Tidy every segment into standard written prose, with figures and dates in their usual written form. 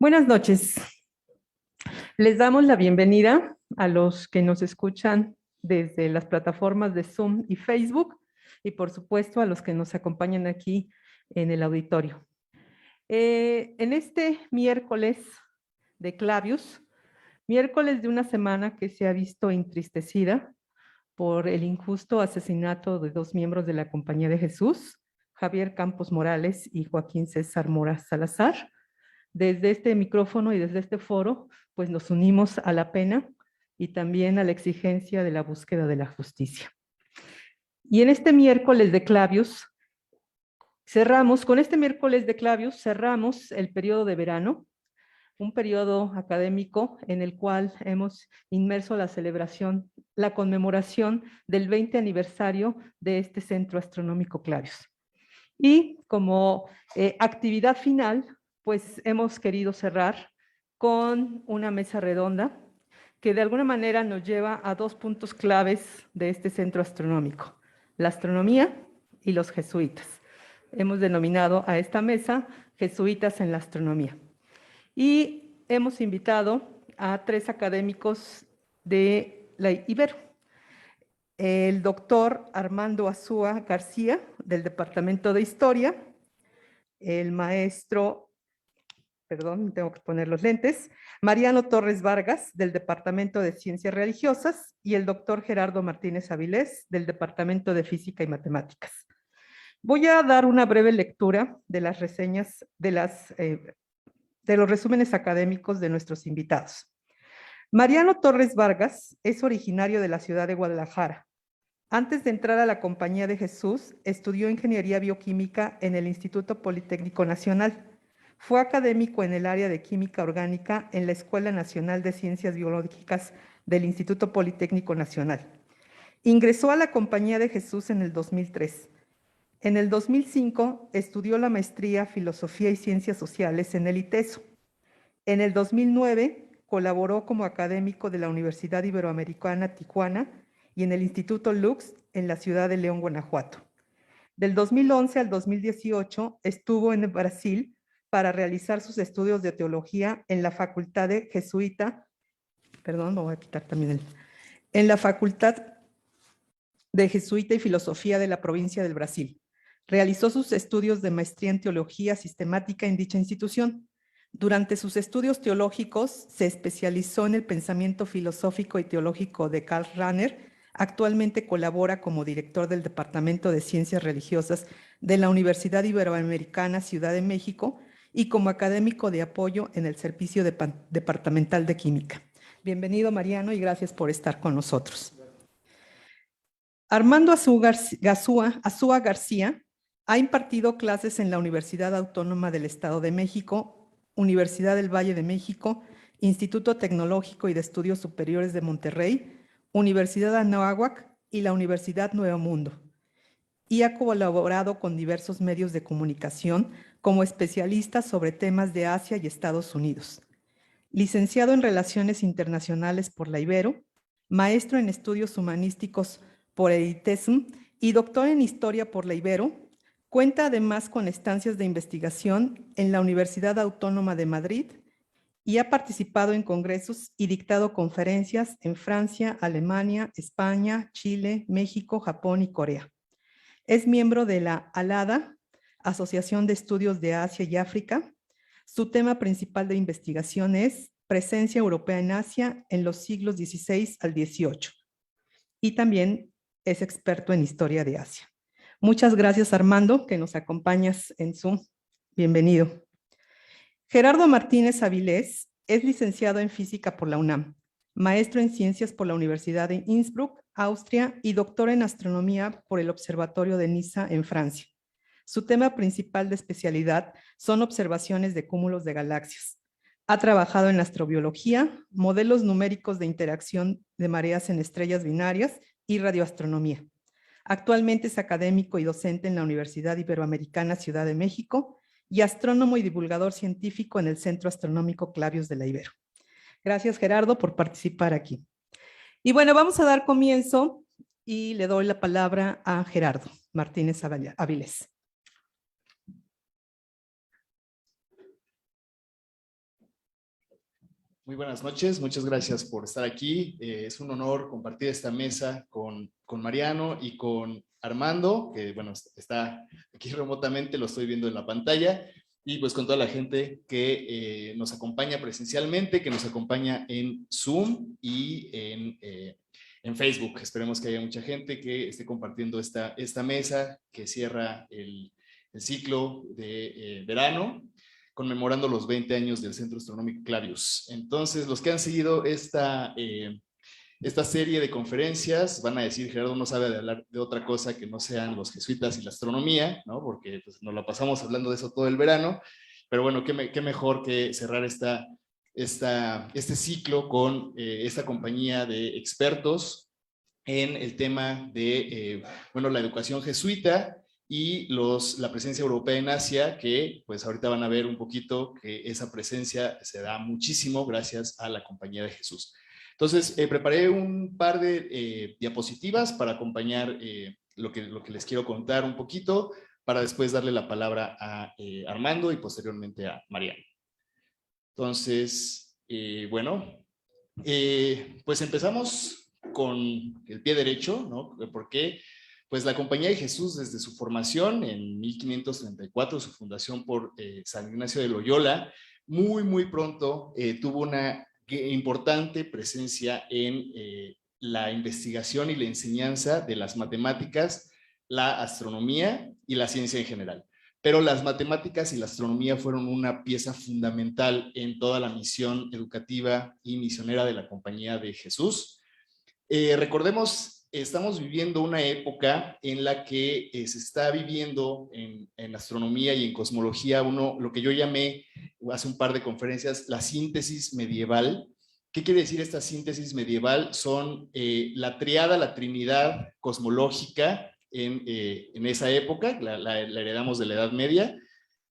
Buenas noches. Les damos la bienvenida a los que nos escuchan desde las plataformas de Zoom y Facebook y por supuesto a los que nos acompañan aquí en el auditorio. En este miércoles de Clavius, miércoles de una semana que se ha visto entristecida por el injusto asesinato de dos miembros de la Compañía de Jesús, Javier Campos Morales y Joaquín César Mora Salazar. Desde este micrófono y desde este foro, pues nos unimos a la pena y también a la exigencia de la búsqueda de la justicia. Y en este miércoles de Clavius, con este miércoles de Clavius, cerramos el periodo de verano, un periodo académico en el cual hemos inmerso la celebración, la conmemoración del 20 aniversario de este Centro Astronómico Clavius. Y como actividad final, pues hemos querido cerrar con una mesa redonda que de alguna manera nos lleva a dos puntos claves de este centro astronómico, la astronomía y los jesuitas. Hemos denominado a esta mesa Jesuitas en la Astronomía. Y hemos invitado a tres académicos de la Ibero. El doctor Armando Azúa García, del Departamento de Historia, el maestro, perdón, tengo que poner los lentes, Mariano Torres Vargas, del Departamento de Ciencias Religiosas, y el doctor Gerardo Martínez Avilés, del Departamento de Física y Matemáticas. Voy a dar una breve lectura de las reseñas, de los resúmenes académicos de nuestros invitados. Mariano Torres Vargas es originario de la ciudad de Guadalajara. Antes de entrar a la Compañía de Jesús, estudió Ingeniería Bioquímica en el Instituto Politécnico Nacional. Fue académico en el área de Química Orgánica en la Escuela Nacional de Ciencias Biológicas del Instituto Politécnico Nacional. Ingresó a la Compañía de Jesús en el 2003. En el 2005 estudió la maestría Filosofía y Ciencias Sociales en el ITESO. En el 2009 colaboró como académico de la Universidad Iberoamericana Tijuana y en el Instituto Lux en la ciudad de León, Guanajuato. Del 2011 al 2018 estuvo en Brasil para realizar sus estudios de teología en la Facultad de Jesuita, en la Facultad de Jesuita y Filosofía de la provincia del Brasil. Realizó sus estudios de maestría en teología sistemática en dicha institución. Durante sus estudios teológicos se especializó en el pensamiento filosófico y teológico de Karl Rahner. Actualmente colabora como director del Departamento de Ciencias Religiosas de la Universidad Iberoamericana Ciudad de México y como académico de apoyo en el Servicio Departamental de Química. Bienvenido, Mariano, y gracias por estar con nosotros. Armando Azúa García ha impartido clases en la Universidad Autónoma del Estado de México, Universidad del Valle de México, Instituto Tecnológico y de Estudios Superiores de Monterrey, Universidad Anáhuac y la Universidad Nuevo Mundo. Y ha colaborado con diversos medios de comunicación como especialista sobre temas de Asia y Estados Unidos. Licenciado en Relaciones Internacionales por la Ibero, maestro en Estudios Humanísticos por el ITESM y doctor en Historia por la Ibero, cuenta además con estancias de investigación en la Universidad Autónoma de Madrid y ha participado en congresos y dictado conferencias en Francia, Alemania, España, Chile, México, Japón y Corea. Es miembro de la ALADA, Asociación de Estudios de Asia y África. Su tema principal de investigación es presencia europea en Asia en los siglos XVI al XVIII. Y también es experto en historia de Asia. Muchas gracias, Armando, que nos acompañas en Zoom. Bienvenido. Gerardo Martínez Avilés es licenciado en Física por la UNAM, maestro en Ciencias por la Universidad de Innsbruck, Austria, y doctor en Astronomía por el Observatorio de Niza, en Francia. Su tema principal de especialidad son observaciones de cúmulos de galaxias. Ha trabajado en astrobiología, modelos numéricos de interacción de mareas en estrellas binarias y radioastronomía. Actualmente es académico y docente en la Universidad Iberoamericana Ciudad de México y astrónomo y divulgador científico en el Centro Astronómico Clavius de la Ibero. Gracias, Gerardo, por participar aquí. Y bueno, vamos a dar comienzo y le doy la palabra a Gerardo Martínez Avilés. Muy buenas noches, muchas gracias por estar aquí. Es un honor compartir esta mesa con Mariano y con Armando, que bueno, está aquí remotamente, lo estoy viendo en la pantalla, y pues con toda la gente que nos acompaña presencialmente, que nos acompaña en Zoom y en Facebook. Esperemos que haya mucha gente que esté compartiendo esta mesa que cierra el ciclo de verano, conmemorando los 20 años del Centro Astronómico Clavius. Entonces, los que han seguido esta serie de conferencias van a decir, Gerardo no sabe de hablar de otra cosa que no sean los jesuitas y la astronomía, ¿no? Porque pues, nos la pasamos hablando de eso todo el verano, pero bueno, qué mejor que cerrar este ciclo con esta compañía de expertos en el tema de, bueno, la educación jesuita y la presencia europea en Asia, que pues ahorita van a ver un poquito que esa presencia se da muchísimo gracias a la Compañía de Jesús. Entonces, preparé un par de diapositivas para acompañar lo que les quiero contar un poquito, para después darle la palabra a Armando y posteriormente a Mariano. Entonces, bueno, pues empezamos con el pie derecho, ¿no? ¿Por qué? Pues la Compañía de Jesús, desde su formación en 1534, su fundación por San Ignacio de Loyola, muy pronto tuvo una importante presencia en la investigación y la enseñanza de las matemáticas, la astronomía y la ciencia en general. Pero las matemáticas y la astronomía fueron una pieza fundamental en toda la misión educativa y misionera de la Compañía de Jesús. Recordemos, estamos viviendo una época en la que se está viviendo en astronomía y en cosmología lo que yo llamé hace un par de conferencias, la síntesis medieval. ¿Qué quiere decir esta síntesis medieval? Son la triada, la trinidad cosmológica en esa época, la heredamos de la Edad Media.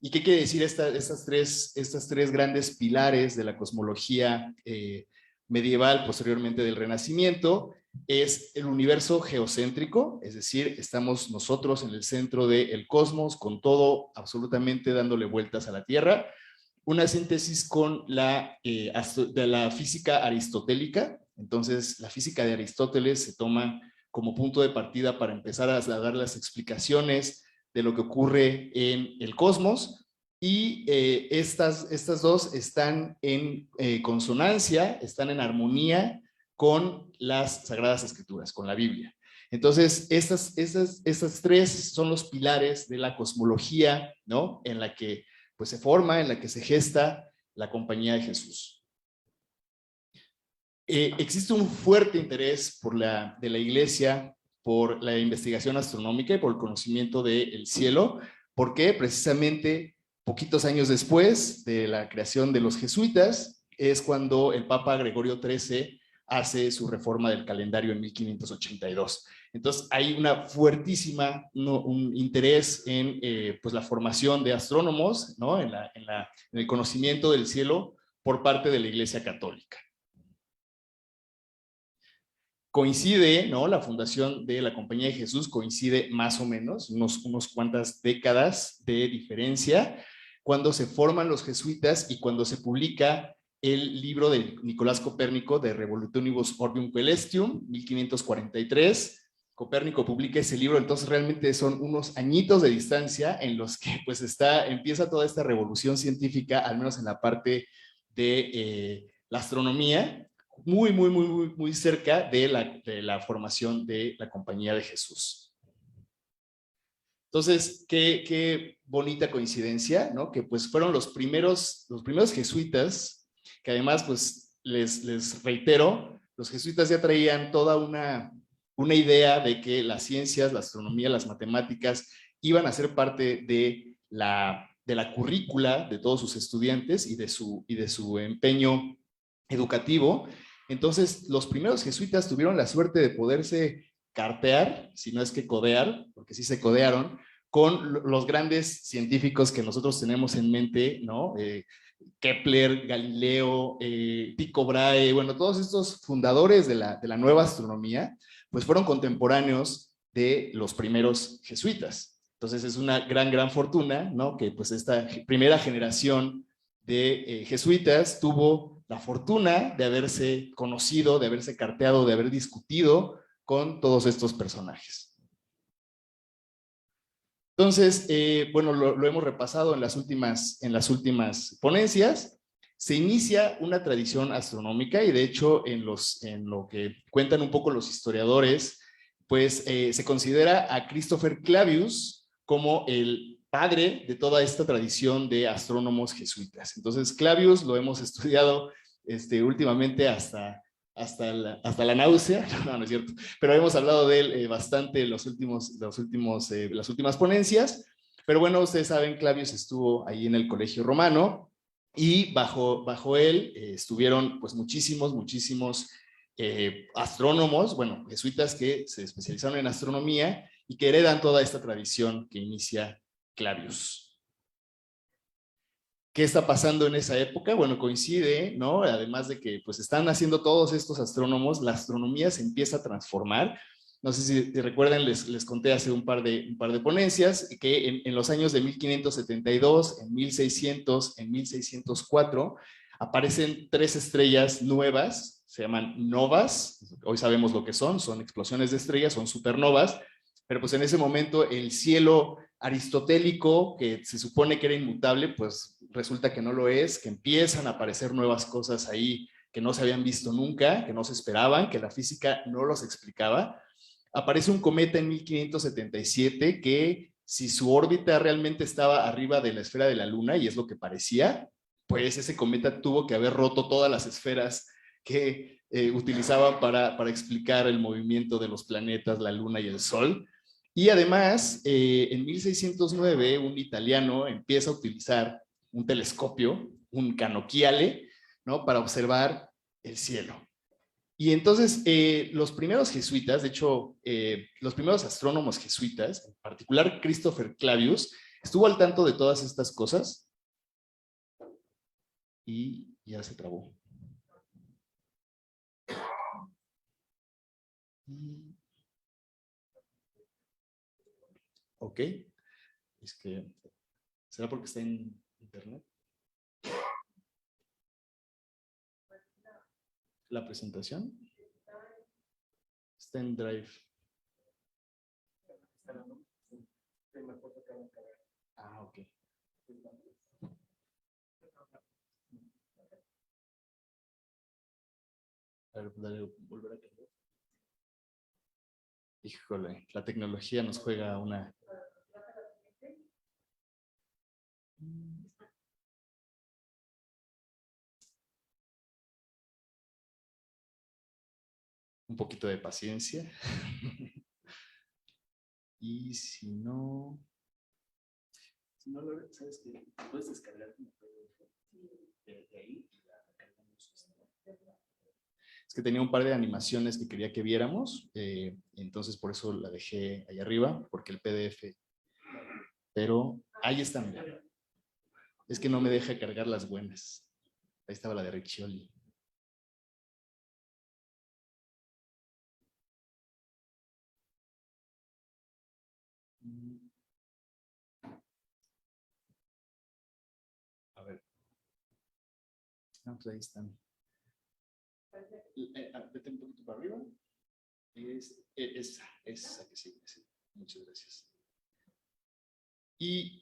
¿Y qué quiere decir estas tres grandes pilares de la cosmología medieval, posteriormente del Renacimiento? Es el universo geocéntrico, es decir, estamos nosotros en el centro del cosmos, con todo absolutamente dándole vueltas a la Tierra. Una síntesis con de la física aristotélica. Entonces, la física de Aristóteles se toma como punto de partida para empezar a dar las explicaciones de lo que ocurre en el cosmos, y estas dos están en consonancia, están en armonía con las Sagradas Escrituras, con la Biblia. Entonces, estas tres son los pilares de la cosmología, ¿no? En la que pues, se forma, en la que se gesta la Compañía de Jesús. Existe un fuerte interés de la Iglesia por la investigación astronómica y por el conocimiento del cielo, porque precisamente poquitos años después de la creación de los jesuitas es cuando el Papa Gregorio XIII hace su reforma del calendario en 1582. Entonces hay una fuertísima, un interés en pues la formación de astrónomos, ¿no? en el conocimiento del cielo por parte de la Iglesia Católica. Coincide, ¿no? La fundación de la Compañía de Jesús coincide más o menos, unos cuantas décadas de diferencia, cuando se forman los jesuitas y cuando se publica el libro de Nicolás Copérnico de Revolutionibus Orbium Coelestium, 1543. Copérnico publica ese libro, entonces realmente son unos añitos de distancia en los que pues empieza toda esta revolución científica, al menos en la parte de la astronomía, muy cerca de la formación de la Compañía de Jesús. Entonces, qué bonita coincidencia, ¿no? Que pues fueron los primeros jesuitas, que además, pues, les reitero, los jesuitas ya traían toda una idea de que las ciencias, la astronomía, las matemáticas iban a ser parte de la currícula de todos sus estudiantes y de su empeño educativo. Entonces, los primeros jesuitas tuvieron la suerte de poderse cartear, si no es que codear, porque sí se codearon, con los grandes científicos que nosotros tenemos en mente, ¿no? Kepler, Galileo, Tycho Brahe, bueno, todos estos fundadores de la nueva astronomía, pues fueron contemporáneos de los primeros jesuitas. Entonces es una gran fortuna, ¿no? Que pues esta primera generación de jesuitas tuvo la fortuna de haberse conocido, de haberse carteado, de haber discutido con todos estos personajes. Entonces, bueno, lo hemos repasado en las últimas ponencias. Se inicia una tradición astronómica y de hecho en lo que cuentan un poco los historiadores, pues se considera a Christopher Clavius como el padre de toda esta tradición de astrónomos jesuitas. Entonces, Clavius lo hemos estudiado últimamente hasta la náusea, no es cierto, pero hemos hablado de él bastante en las últimas ponencias, pero bueno, ustedes saben, Clavius estuvo ahí en el Colegio Romano y bajo él estuvieron pues muchísimos astrónomos, bueno, jesuitas que se especializaron en astronomía y que heredan toda esta tradición que inicia Clavius. ¿Qué está pasando en esa época? Bueno, coincide, ¿no? Además de que pues están haciendo todos estos astrónomos, la astronomía se empieza a transformar. No sé si recuerdan, les conté hace un par de ponencias que en los años de 1572, en 1600, en 1604, aparecen 3 estrellas nuevas, se llaman novas, hoy sabemos lo que son explosiones de estrellas, son supernovas, pero pues en ese momento el cielo aristotélico, que se supone que era inmutable, pues resulta que no lo es, que empiezan a aparecer nuevas cosas ahí que no se habían visto nunca, que no se esperaban, que la física no los explicaba. Aparece un cometa en 1577 que, si su órbita realmente estaba arriba de la esfera de la Luna, y es lo que parecía, pues ese cometa tuvo que haber roto todas las esferas que utilizaban para explicar el movimiento de los planetas, la Luna y el Sol. Y además, en 1609, un italiano empieza a utilizar un telescopio, un canocchiale, ¿no? Para observar el cielo. Y entonces, los primeros jesuitas, de hecho, los primeros astrónomos jesuitas, en particular Christopher Clavius, estuvo al tanto de todas estas cosas y ya se trabó. Ok, es que, ¿será porque está en internet? ¿La presentación? Está en Drive. Ah, ok. A ver, dale, volver a cargar. Híjole, la tecnología nos juega una... Un poquito de paciencia. Y si no, ¿sabes qué? Puedes descargar un PDF de ahí y la cargamos. Es que tenía un par de animaciones que quería que viéramos, entonces por eso la dejé ahí arriba, porque el PDF, pero ahí están. Es que no me deja cargar las buenas. Ahí estaba la de Riccioli. A ver. Ah, pues ahí están. Vete un poquito para arriba. Esa que sí, sí. Muchas gracias. Y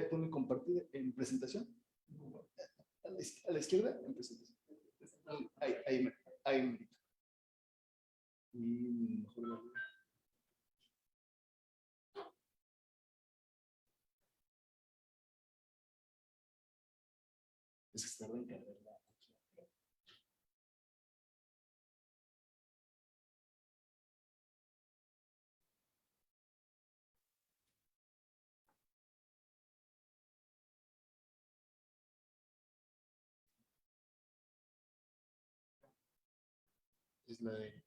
ponme compartir en presentación. A la izquierda, en presentación. Ahí. Y mejor es que está en cargarla. Es la de...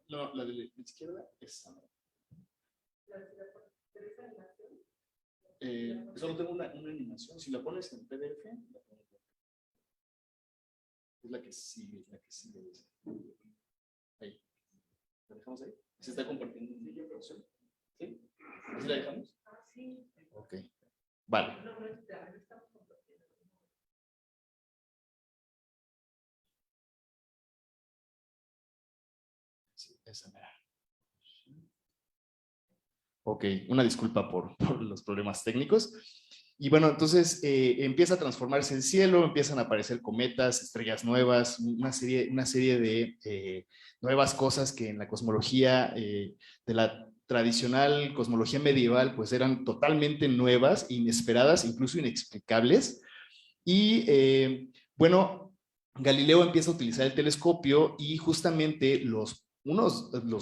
No, la de la izquierda es esa. Solo tengo una animación. Si la pones en PDF, la pones. Es la que sigue, Ahí. ¿La dejamos ahí? ¿Se está compartiendo en información? ¿Sí? ¿Así la dejamos? Sí. Ok, vale. Sí, esa mera. Ok, una disculpa por los problemas técnicos. Y bueno, entonces empieza a transformarse el cielo, empiezan a aparecer cometas, estrellas nuevas, una serie de nuevas cosas que en la cosmología de la tradicional cosmología medieval pues eran totalmente nuevas, inesperadas, incluso inexplicables. Y bueno, Galileo empieza a utilizar el telescopio y justamente los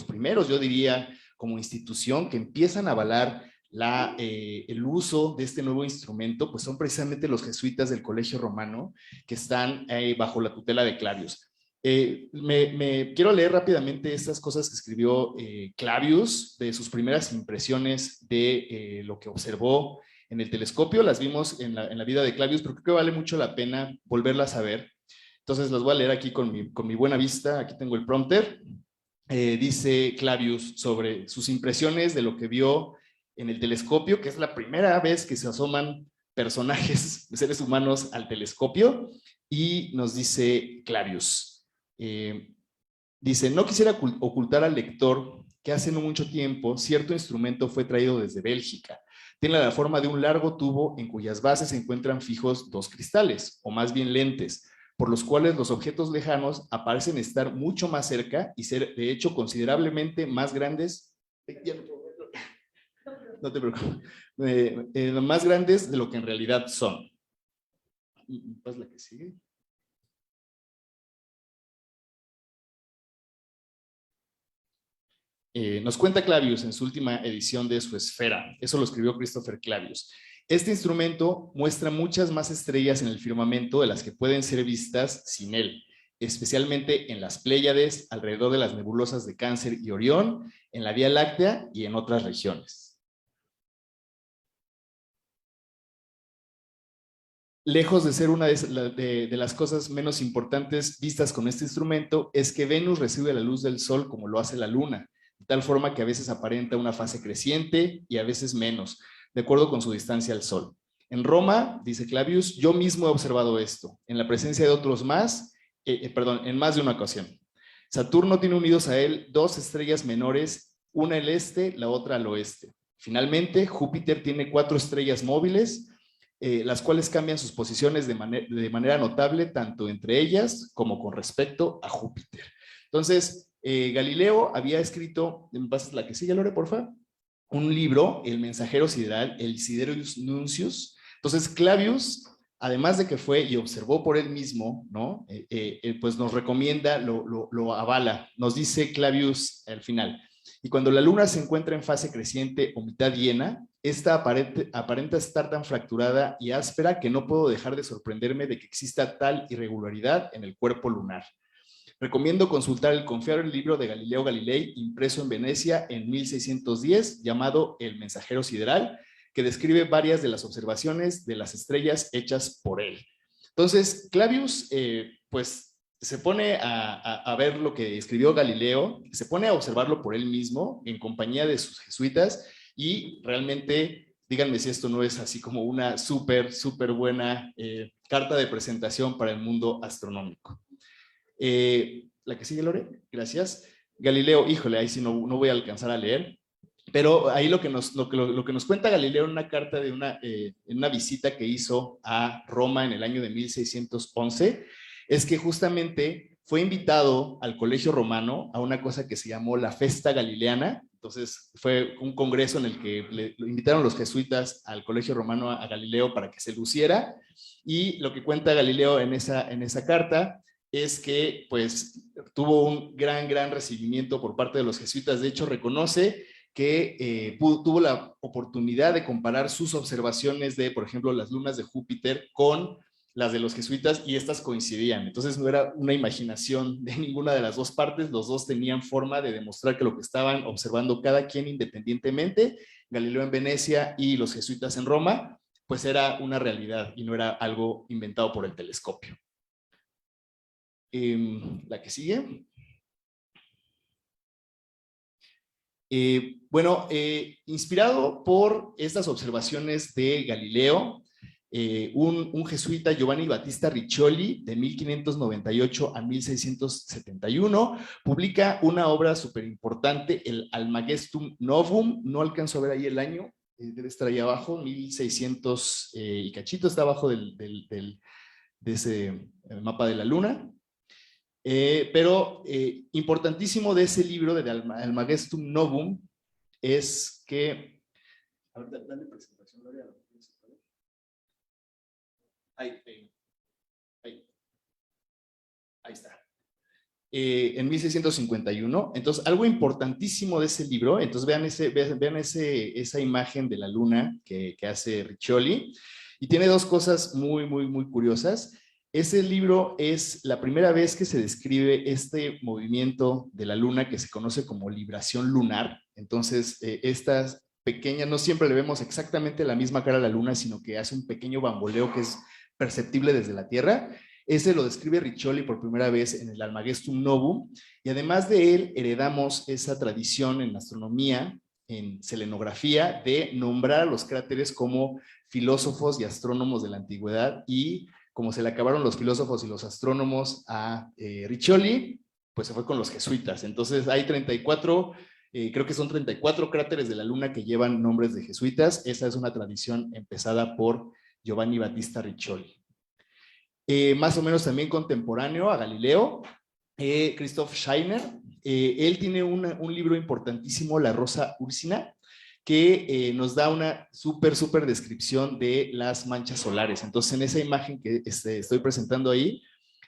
primeros, yo diría, como institución que empiezan a avalar el uso de este nuevo instrumento, pues son precisamente los jesuitas del Colegio Romano que están bajo la tutela de Clavius. Me quiero leer rápidamente estas cosas que escribió Clavius de sus primeras impresiones de lo que observó en el telescopio. Las vimos en la vida de Clavius, pero creo que vale mucho la pena volverlas a ver. Entonces las voy a leer aquí con mi buena vista. Aquí tengo el prompter. Dice Clavius sobre sus impresiones de lo que vio en el telescopio, que es la primera vez que se asoman personajes, seres humanos, al telescopio, y nos dice Clavius. Dice, no quisiera ocultar al lector que hace no mucho tiempo cierto instrumento fue traído desde Bélgica. Tiene la forma de un largo tubo en cuyas bases se encuentran fijos dos cristales, o más bien lentes, por los cuales los objetos lejanos aparecen estar mucho más cerca y ser, de hecho, considerablemente más grandes. No te preocupes. Más grandes de lo que en realidad son. ¿Cuál es la que sigue? Nos cuenta Clavius en su última edición de su Esfera. Eso lo escribió Christopher Clavius. Este instrumento muestra muchas más estrellas en el firmamento de las que pueden ser vistas sin él, especialmente en las Pléyades, alrededor de las nebulosas de Cáncer y Orión, en la Vía Láctea y en otras regiones. Lejos de ser una de las cosas menos importantes vistas con este instrumento, es que Venus recibe la luz del Sol como lo hace la Luna, de tal forma que a veces aparenta una fase creciente y a veces menos, de acuerdo con su distancia al Sol. En Roma, dice Clavius, yo mismo he observado esto, en la presencia de otros más, en más de una ocasión. Saturno tiene unidos a él dos estrellas menores, una al este, la otra al oeste. Finalmente, Júpiter tiene cuatro estrellas móviles, las cuales cambian sus posiciones de manera notable, tanto entre ellas como con respecto a Júpiter. Entonces, Galileo había escrito, ¿me pasas la que sigue, Lore, por favor? Un libro, El Mensajero Sideral, el Sidereus Nuncius. Entonces, Clavius, además de que fue y observó por él mismo, ¿no? Pues nos recomienda, lo avala. Nos dice Clavius al final. Y cuando la luna se encuentra en fase creciente o mitad llena, esta aparenta estar tan fracturada y áspera que no puedo dejar de sorprenderme de que exista tal irregularidad en el cuerpo lunar. Recomiendo consultar el confiable libro de Galileo Galilei, impreso en Venecia en 1610, llamado El Mensajero Sideral, que describe varias de las observaciones de las estrellas hechas por él. Entonces, Clavius, pues, se pone a ver lo que escribió Galileo, se pone a observarlo por él mismo, en compañía de sus jesuitas, y realmente, díganme si esto no es así como una súper buena carta de presentación para el mundo astronómico. La que sigue, Lore, gracias. Galileo, híjole, ahí sí no voy a alcanzar a leer, pero ahí lo que nos cuenta Galileo en una carta en una visita que hizo a Roma en el año de 1611, es que justamente fue invitado al Colegio Romano a una cosa que se llamó la Festa Galileana. Entonces fue un congreso en el que lo invitaron los jesuitas al Colegio Romano a Galileo para que se luciera, y lo que cuenta Galileo en esa carta es que pues tuvo un gran recibimiento por parte de los jesuitas. De hecho, reconoce que tuvo la oportunidad de comparar sus observaciones de, por ejemplo, las lunas de Júpiter con las de los jesuitas, y estas coincidían. Entonces no era una imaginación de ninguna de las dos partes, los dos tenían forma de demostrar que lo que estaban observando cada quien independientemente, Galileo en Venecia y los jesuitas en Roma, pues era una realidad y no era algo inventado por el telescopio. La que sigue. Inspirado por estas observaciones de Galileo, un jesuita, Giovanni Battista Riccioli, de 1598 a 1671, publica una obra súper importante, el Almagestum Novum. No alcanzo a ver ahí el año, debe estar ahí abajo, 1600 y cachito, está abajo de ese mapa de la luna. Pero importantísimo de ese libro, de Almagestum Novum, es que... A ver, dale presentación, Gloria. Ahí está. En 1651. Entonces, algo importantísimo de ese libro, entonces vean esa imagen de la luna que hace Riccioli, y tiene dos cosas muy, muy, muy curiosas. Ese libro es la primera vez que se describe este movimiento de la luna que se conoce como libración lunar. Entonces, estas pequeñas, no siempre le vemos exactamente la misma cara a la luna, sino que hace un pequeño bamboleo que es perceptible desde la Tierra. Ese lo describe Riccioli por primera vez en el Almagestum Novum, y además de él heredamos esa tradición en astronomía, en selenografía, de nombrar a los cráteres como filósofos y astrónomos de la antigüedad, y como se le acabaron los filósofos y los astrónomos a Riccioli, pues se fue con los jesuitas. Entonces hay 34, creo que son 34 cráteres de la luna que llevan nombres de jesuitas. Esa es una tradición empezada por Giovanni Battista Riccioli. Más o menos también contemporáneo a Galileo, Christoph Scheiner. Él tiene un libro importantísimo, La Rosa Ursina, que nos da una súper descripción de las manchas solares. Entonces, en esa imagen que estoy presentando ahí,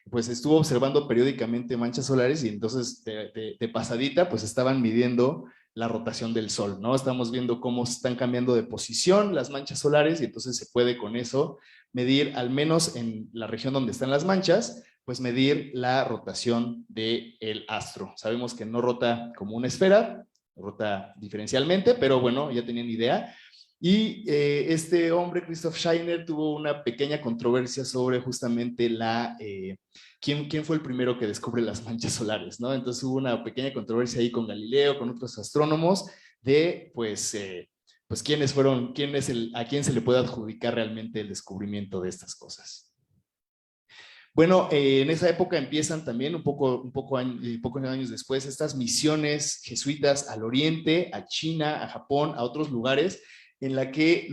pues estuvo observando periódicamente manchas solares, y entonces de pasadita, pues estaban midiendo la rotación del Sol, ¿no? Estamos viendo cómo están cambiando de posición las manchas solares, y entonces se puede con eso medir, al menos en la región donde están las manchas, pues medir la rotación del astro. Sabemos que no rota como una esfera, rota diferencialmente, pero bueno, ya tenían idea. Y este hombre, Christoph Scheiner, tuvo una pequeña controversia sobre justamente quién fue el primero que descubre las manchas solares, ¿no? Entonces hubo una pequeña controversia ahí con Galileo, con otros astrónomos, de pues a quién se le puede adjudicar realmente el descubrimiento de estas cosas. Bueno, en esa época empiezan también pocos años después estas misiones jesuitas al oriente, a China, a Japón, a otros lugares, en la que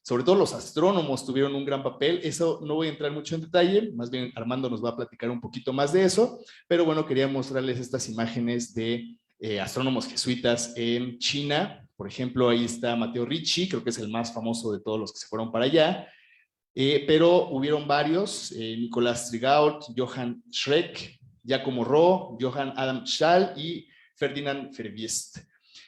sobre todo los astrónomos tuvieron un gran papel. Eso no voy a entrar mucho en detalle, más bien Armando nos va a platicar un poquito más de eso, pero bueno, quería mostrarles estas imágenes de astrónomos jesuitas en China. Por ejemplo, ahí está Matteo Ricci, creo que es el más famoso de todos los que se fueron para allá. Pero hubieron varios, Nicolás Trigault, Johann Schreck, Giacomo Rò, Johann Adam Schall y Ferdinand Verbiest.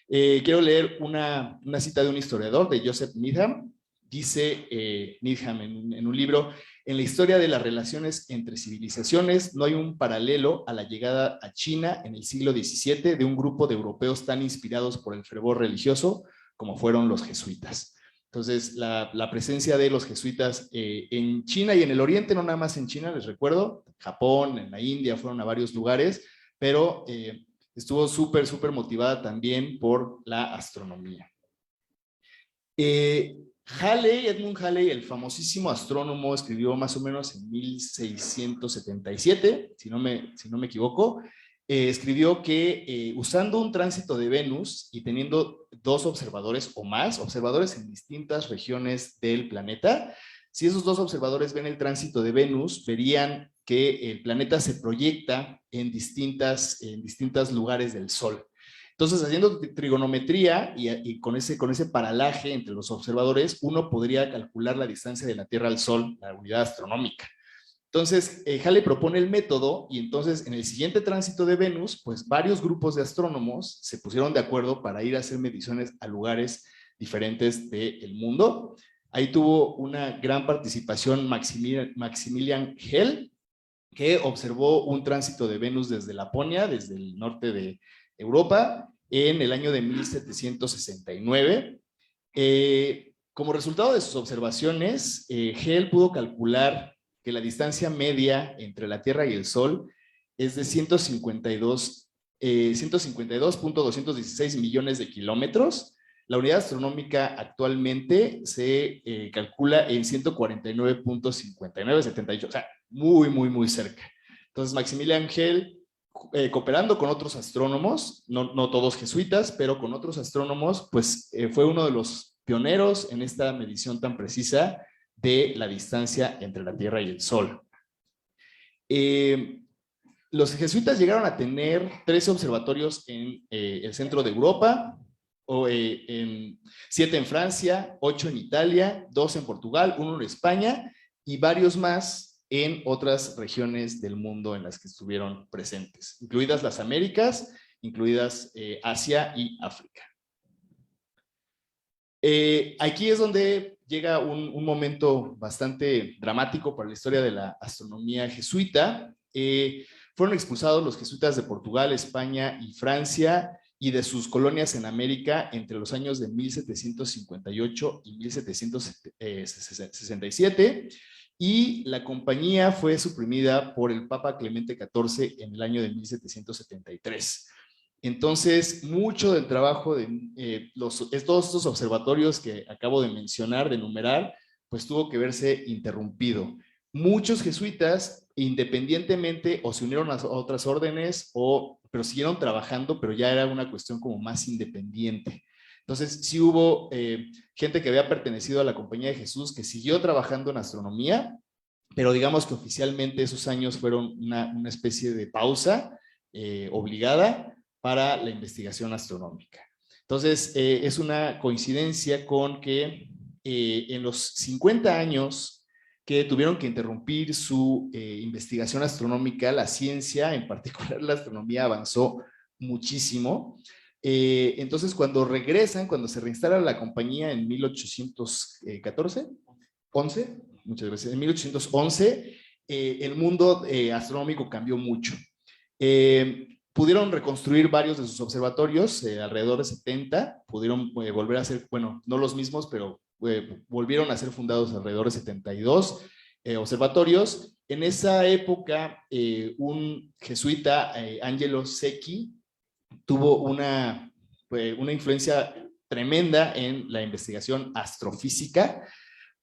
Quiero leer una cita de un historiador, de Joseph Needham. Dice Needham en un libro: en la historia de las relaciones entre civilizaciones no hay un paralelo a la llegada a China en el siglo XVII de un grupo de europeos tan inspirados por el fervor religioso como fueron los jesuitas. Entonces, la presencia de los jesuitas en China y en el Oriente, no nada más en China, les recuerdo, Japón, en la India, fueron a varios lugares, pero estuvo súper motivada también por la astronomía. Edmund Halley, el famosísimo astrónomo, escribió más o menos en 1677, si no me equivoco, escribió que usando un tránsito de Venus y teniendo dos observadores o más, observadores en distintas regiones del planeta, si esos dos observadores ven el tránsito de Venus, verían que el planeta se proyecta en distintos lugares del Sol. Entonces, haciendo trigonometría y con ese paralaje entre los observadores, uno podría calcular la distancia de la Tierra al Sol, la unidad astronómica. Entonces, Halley propone el método, y entonces en el siguiente tránsito de Venus, pues varios grupos de astrónomos se pusieron de acuerdo para ir a hacer mediciones a lugares diferentes del mundo. Ahí tuvo una gran participación Maximilian Hell, que observó un tránsito de Venus desde Laponia, desde el norte de Europa, en el año de 1769. Como resultado de sus observaciones, Hell pudo calcular que la distancia media entre la Tierra y el Sol es de 152 152.216 millones de kilómetros. La unidad astronómica actualmente se calcula en 149.5978, o sea, muy, muy, muy cerca. Entonces, Maximilian Hell, cooperando con otros astrónomos, no todos jesuitas, pero con otros astrónomos, pues fue uno de los pioneros en esta medición tan precisa de la distancia entre la Tierra y el Sol. Los jesuitas llegaron a tener 13 observatorios en el centro de Europa, 7 en Francia, 8 en Italia, 2 en Portugal, 1 en España y varios más en otras regiones del mundo en las que estuvieron presentes, incluidas las Américas, incluidas Asia y África. Aquí es donde llega un momento bastante dramático para la historia de la astronomía jesuita. Fueron expulsados los jesuitas de Portugal, España y Francia y de sus colonias en América entre los años de 1758 y 1767, y la compañía fue suprimida por el Papa Clemente XIV en el año de 1773. Entonces, mucho del trabajo de todos estos observatorios que acabo de mencionar, de enumerar, pues tuvo que verse interrumpido. Muchos jesuitas, independientemente, o se unieron a otras órdenes, pero siguieron trabajando, pero ya era una cuestión como más independiente. Entonces, sí hubo gente que había pertenecido a la Compañía de Jesús que siguió trabajando en astronomía, pero digamos que oficialmente esos años fueron una especie de pausa obligada para la investigación astronómica. Entonces, es una coincidencia con que en los 50 años que tuvieron que interrumpir su investigación astronómica, la ciencia, en particular la astronomía, avanzó muchísimo. Entonces, cuando se reinstala la compañía en 1814, 11, muchas gracias, en 1811, el mundo astronómico cambió mucho. Pudieron reconstruir varios de sus observatorios, alrededor de 70, pudieron volver a ser, bueno, no los mismos, pero volvieron a ser fundados alrededor de 72 observatorios. En esa época, un jesuita, Angelo Secchi, tuvo una influencia tremenda en la investigación astrofísica,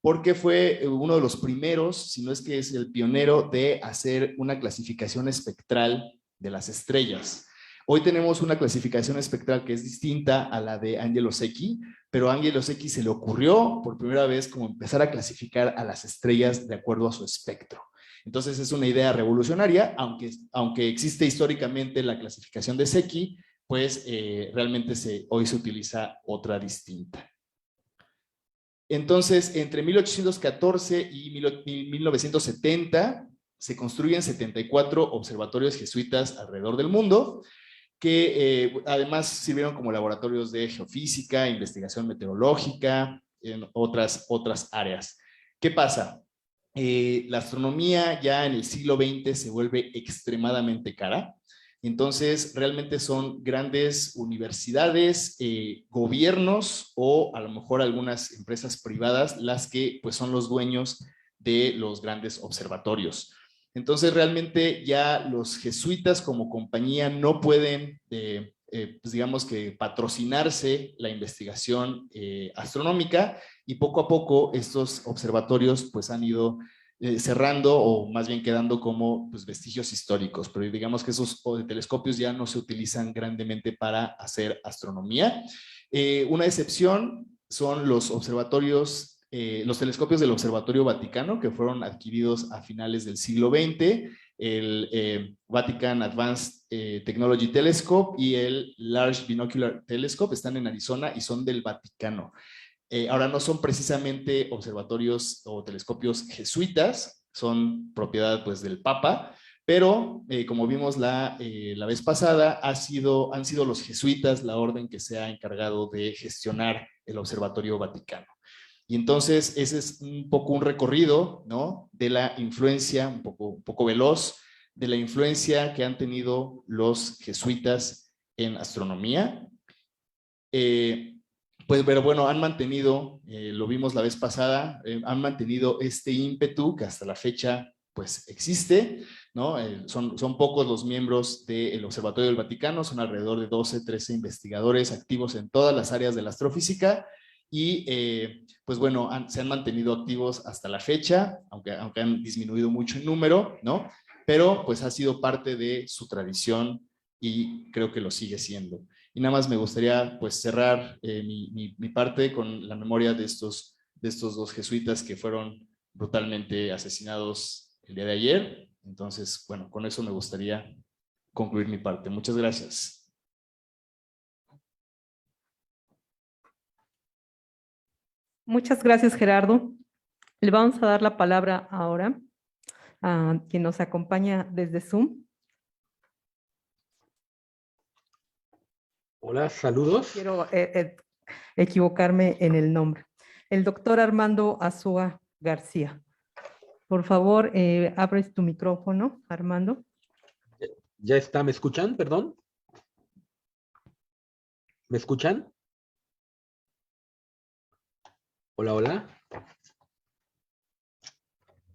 porque fue uno de los primeros, si no es que es el pionero, de hacer una clasificación espectral de las estrellas. Hoy tenemos una clasificación espectral que es distinta a la de Angelo Secchi, pero a Angelo Secchi se le ocurrió por primera vez como empezar a clasificar a las estrellas de acuerdo a su espectro. Entonces es una idea revolucionaria, aunque existe históricamente la clasificación de Secchi, pues realmente hoy se utiliza otra distinta. Entonces, entre 1814 y 1970 se construyen 74 observatorios jesuitas alrededor del mundo, que además sirvieron como laboratorios de geofísica, investigación meteorológica, en otras áreas. ¿Qué pasa? La astronomía ya en el siglo XX se vuelve extremadamente cara. Entonces, realmente son grandes universidades, gobiernos o a lo mejor algunas empresas privadas las que pues son los dueños de los grandes observatorios. Entonces, realmente ya los jesuitas como compañía no pueden, pues digamos que patrocinarse la investigación astronómica, y poco a poco estos observatorios pues han ido cerrando o más bien quedando como pues, vestigios históricos, pero digamos que esos telescopios ya no se utilizan grandemente para hacer astronomía. Una excepción son los observatorios, los telescopios del Observatorio Vaticano, que fueron adquiridos a finales del siglo XX, el Vatican Advanced Technology Telescope y el Large Binocular Telescope, están en Arizona y son del Vaticano. Ahora no son precisamente observatorios o telescopios jesuitas, son propiedad pues del Papa, pero como vimos la vez pasada, han sido los jesuitas la orden que se ha encargado de gestionar el Observatorio Vaticano. Y entonces ese es un poco un recorrido, ¿no?, de la influencia, un poco veloz, de la influencia que han tenido los jesuitas en astronomía. Pues, pero bueno, han mantenido, lo vimos la vez pasada, han mantenido este ímpetu que hasta la fecha pues existe, ¿no? Son pocos los miembros del Observatorio del Vaticano, son alrededor de 12, 13 investigadores activos en todas las áreas de la astrofísica y pues bueno, se han mantenido activos hasta la fecha, aunque han disminuido mucho en número, ¿no? Pero pues ha sido parte de su tradición y creo que lo sigue siendo. Y nada más me gustaría pues cerrar mi parte con la memoria de estos dos jesuitas que fueron brutalmente asesinados el día de ayer. Entonces, bueno, con eso me gustaría concluir mi parte. Muchas gracias. Muchas gracias, Gerardo. Le vamos a dar la palabra ahora a quien nos acompaña desde Zoom. Hola, saludos. Quiero equivocarme en el nombre. El doctor Armando Azúa García. Por favor, abres tu micrófono, Armando. Ya está, ¿me escuchan? Perdón. ¿Me escuchan? Hola, hola.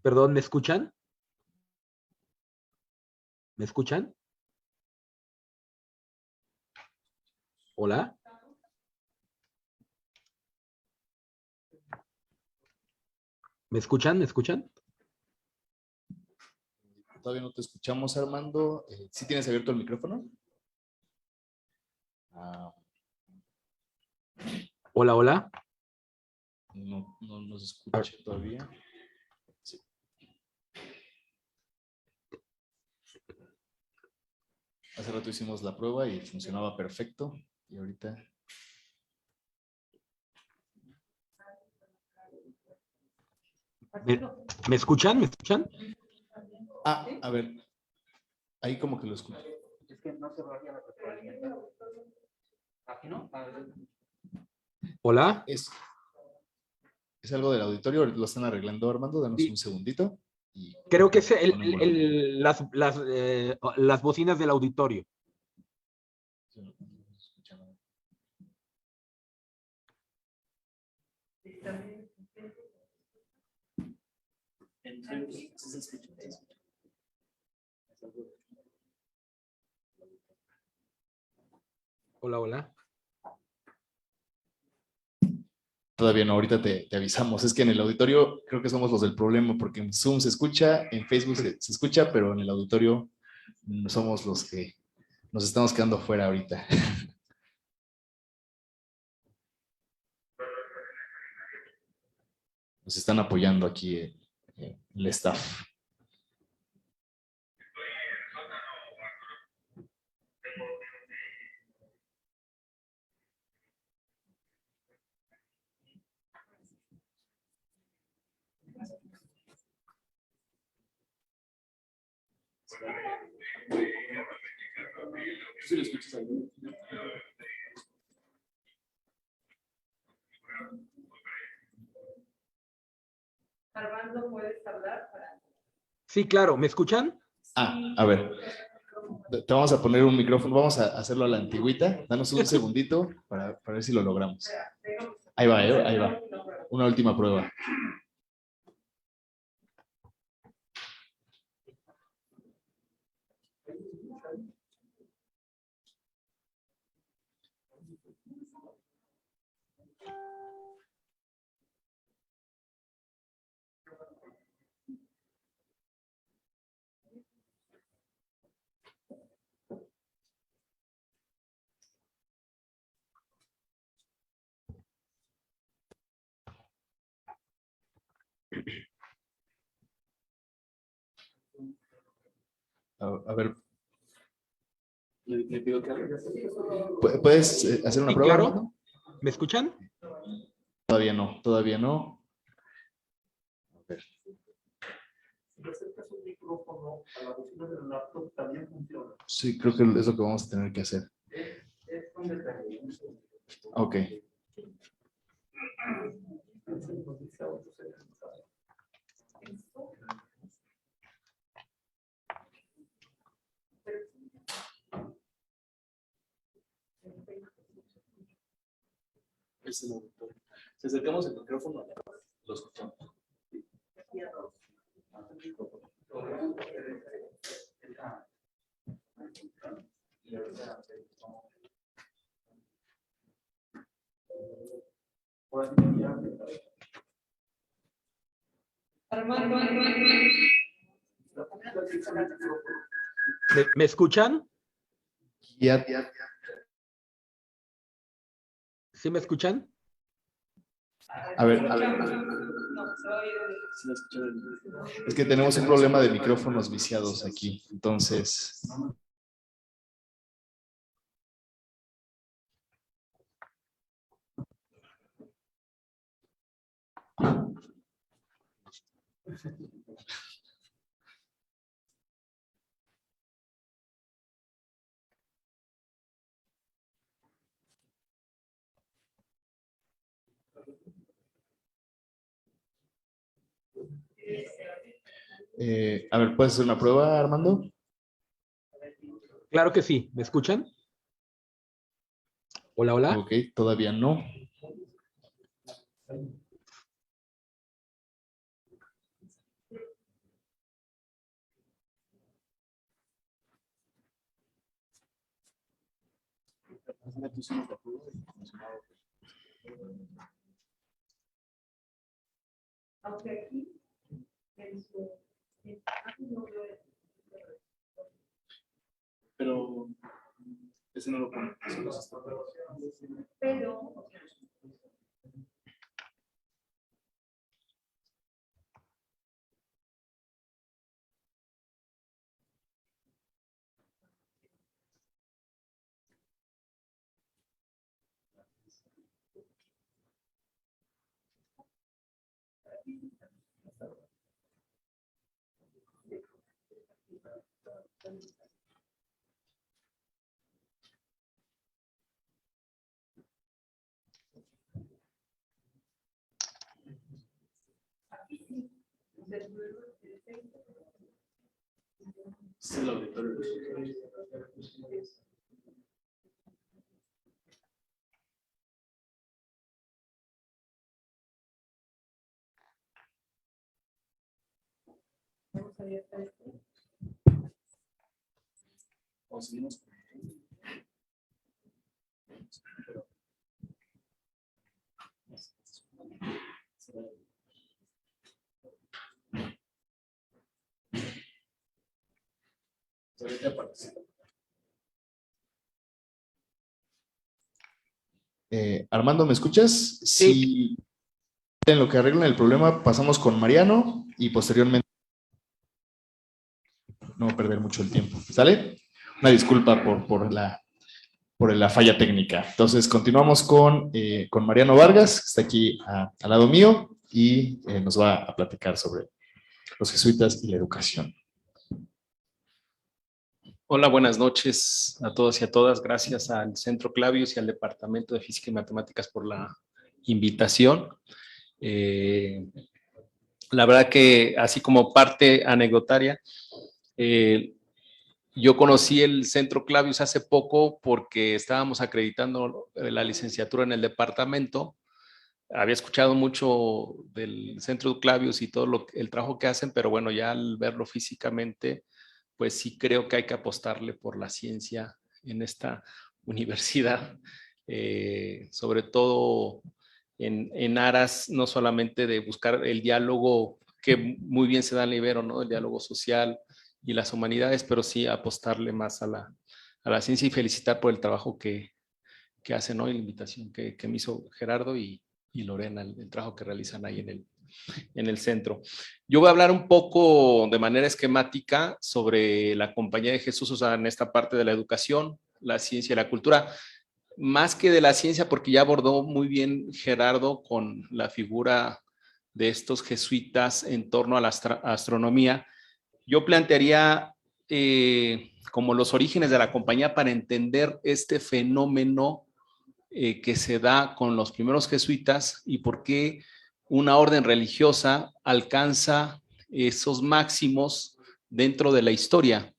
Perdón, ¿me escuchan? ¿Me escuchan? Hola. ¿Me escuchan? ¿Me escuchan? Todavía no te escuchamos, Armando. ¿Sí tienes abierto el micrófono? Hola, hola. No nos escucha todavía. Sí. Hace rato hicimos la prueba y funcionaba perfecto. Y ahorita... ¿Me escuchan? ¿Me escuchan? A ver. Ahí como que lo escucho. Es que no se va a la retroalimentación. Aquí no. Hola. Es algo del auditorio, lo están arreglando, Armando, danos Sí. un segundito. Y Creo que es las bocinas del auditorio. Hola, hola. Todavía no, ahorita te avisamos. Es que en el auditorio creo que somos los del problema, porque en Zoom se escucha, en Facebook se escucha, pero en el auditorio somos los que nos estamos quedando fuera ahorita. Nos están apoyando aquí el staff. ¿Sí lo escuchas ahí? Armando, ¿puedes hablar? Sí, claro. ¿Me escuchan? A ver. Te vamos a poner un micrófono, vamos a hacerlo a la antigüita. Danos un segundito para ver si lo logramos. Ahí va, ahí va. Una última prueba. A ver. Le pido que ¿Puedes hacer una Sí, prueba, claro. Armando? ¿Me escuchan? Todavía no, todavía no. A ver. Si acercas un micrófono a la bocina del laptop, también funciona. Sí, creo que es lo que vamos a tener que hacer. Es un detalle. Ok. Si acercamos el micrófono, lo escuchamos. ¿Me escuchan? Ya, ¿Sí me escuchan? a ver. Es que tenemos un problema de micrófonos viciados aquí, entonces. A ver, ¿puedes hacer una prueba, Armando? Claro que sí. ¿Me escuchan? Hola, hola. Ok, todavía no. Pero ese no lo pone. Es el auditorio. O seguimos. Armando, ¿me escuchas? Si en lo que arreglan el problema pasamos con Mariano y posteriormente no perder mucho el tiempo. ¿Sale? Una disculpa por la falla técnica. Entonces, continuamos con Mariano Vargas, que está aquí al lado mío y nos va a platicar sobre los jesuitas y la educación. Hola, buenas noches a todos y a todas. Gracias al Centro Clavius y al Departamento de Física y Matemáticas por la invitación. La verdad que, así como parte anecdotaria, yo conocí el Centro Clavius hace poco porque estábamos acreditando la licenciatura en el departamento. Había escuchado mucho del Centro Clavius y todo el trabajo que hacen, pero bueno, ya al verlo físicamente, pues sí creo que hay que apostarle por la ciencia en esta universidad, sobre todo en aras no solamente de buscar el diálogo que muy bien se da en la Ibero, ¿no? El diálogo social y las humanidades, pero sí apostarle más a la ciencia y felicitar por el trabajo que hacen hoy, la invitación que me hizo Gerardo y Lorena, el trabajo que realizan ahí en el centro. Yo voy a hablar un poco de manera esquemática sobre la Compañía de Jesús, o sea, en esta parte de la educación, la ciencia y la cultura, más que de la ciencia, porque ya abordó muy bien Gerardo con la figura de estos jesuitas en torno a la astronomía. Yo plantearía como los orígenes de la compañía para entender este fenómeno que se da con los primeros jesuitas y por qué una orden religiosa alcanza esos máximos dentro de la historia.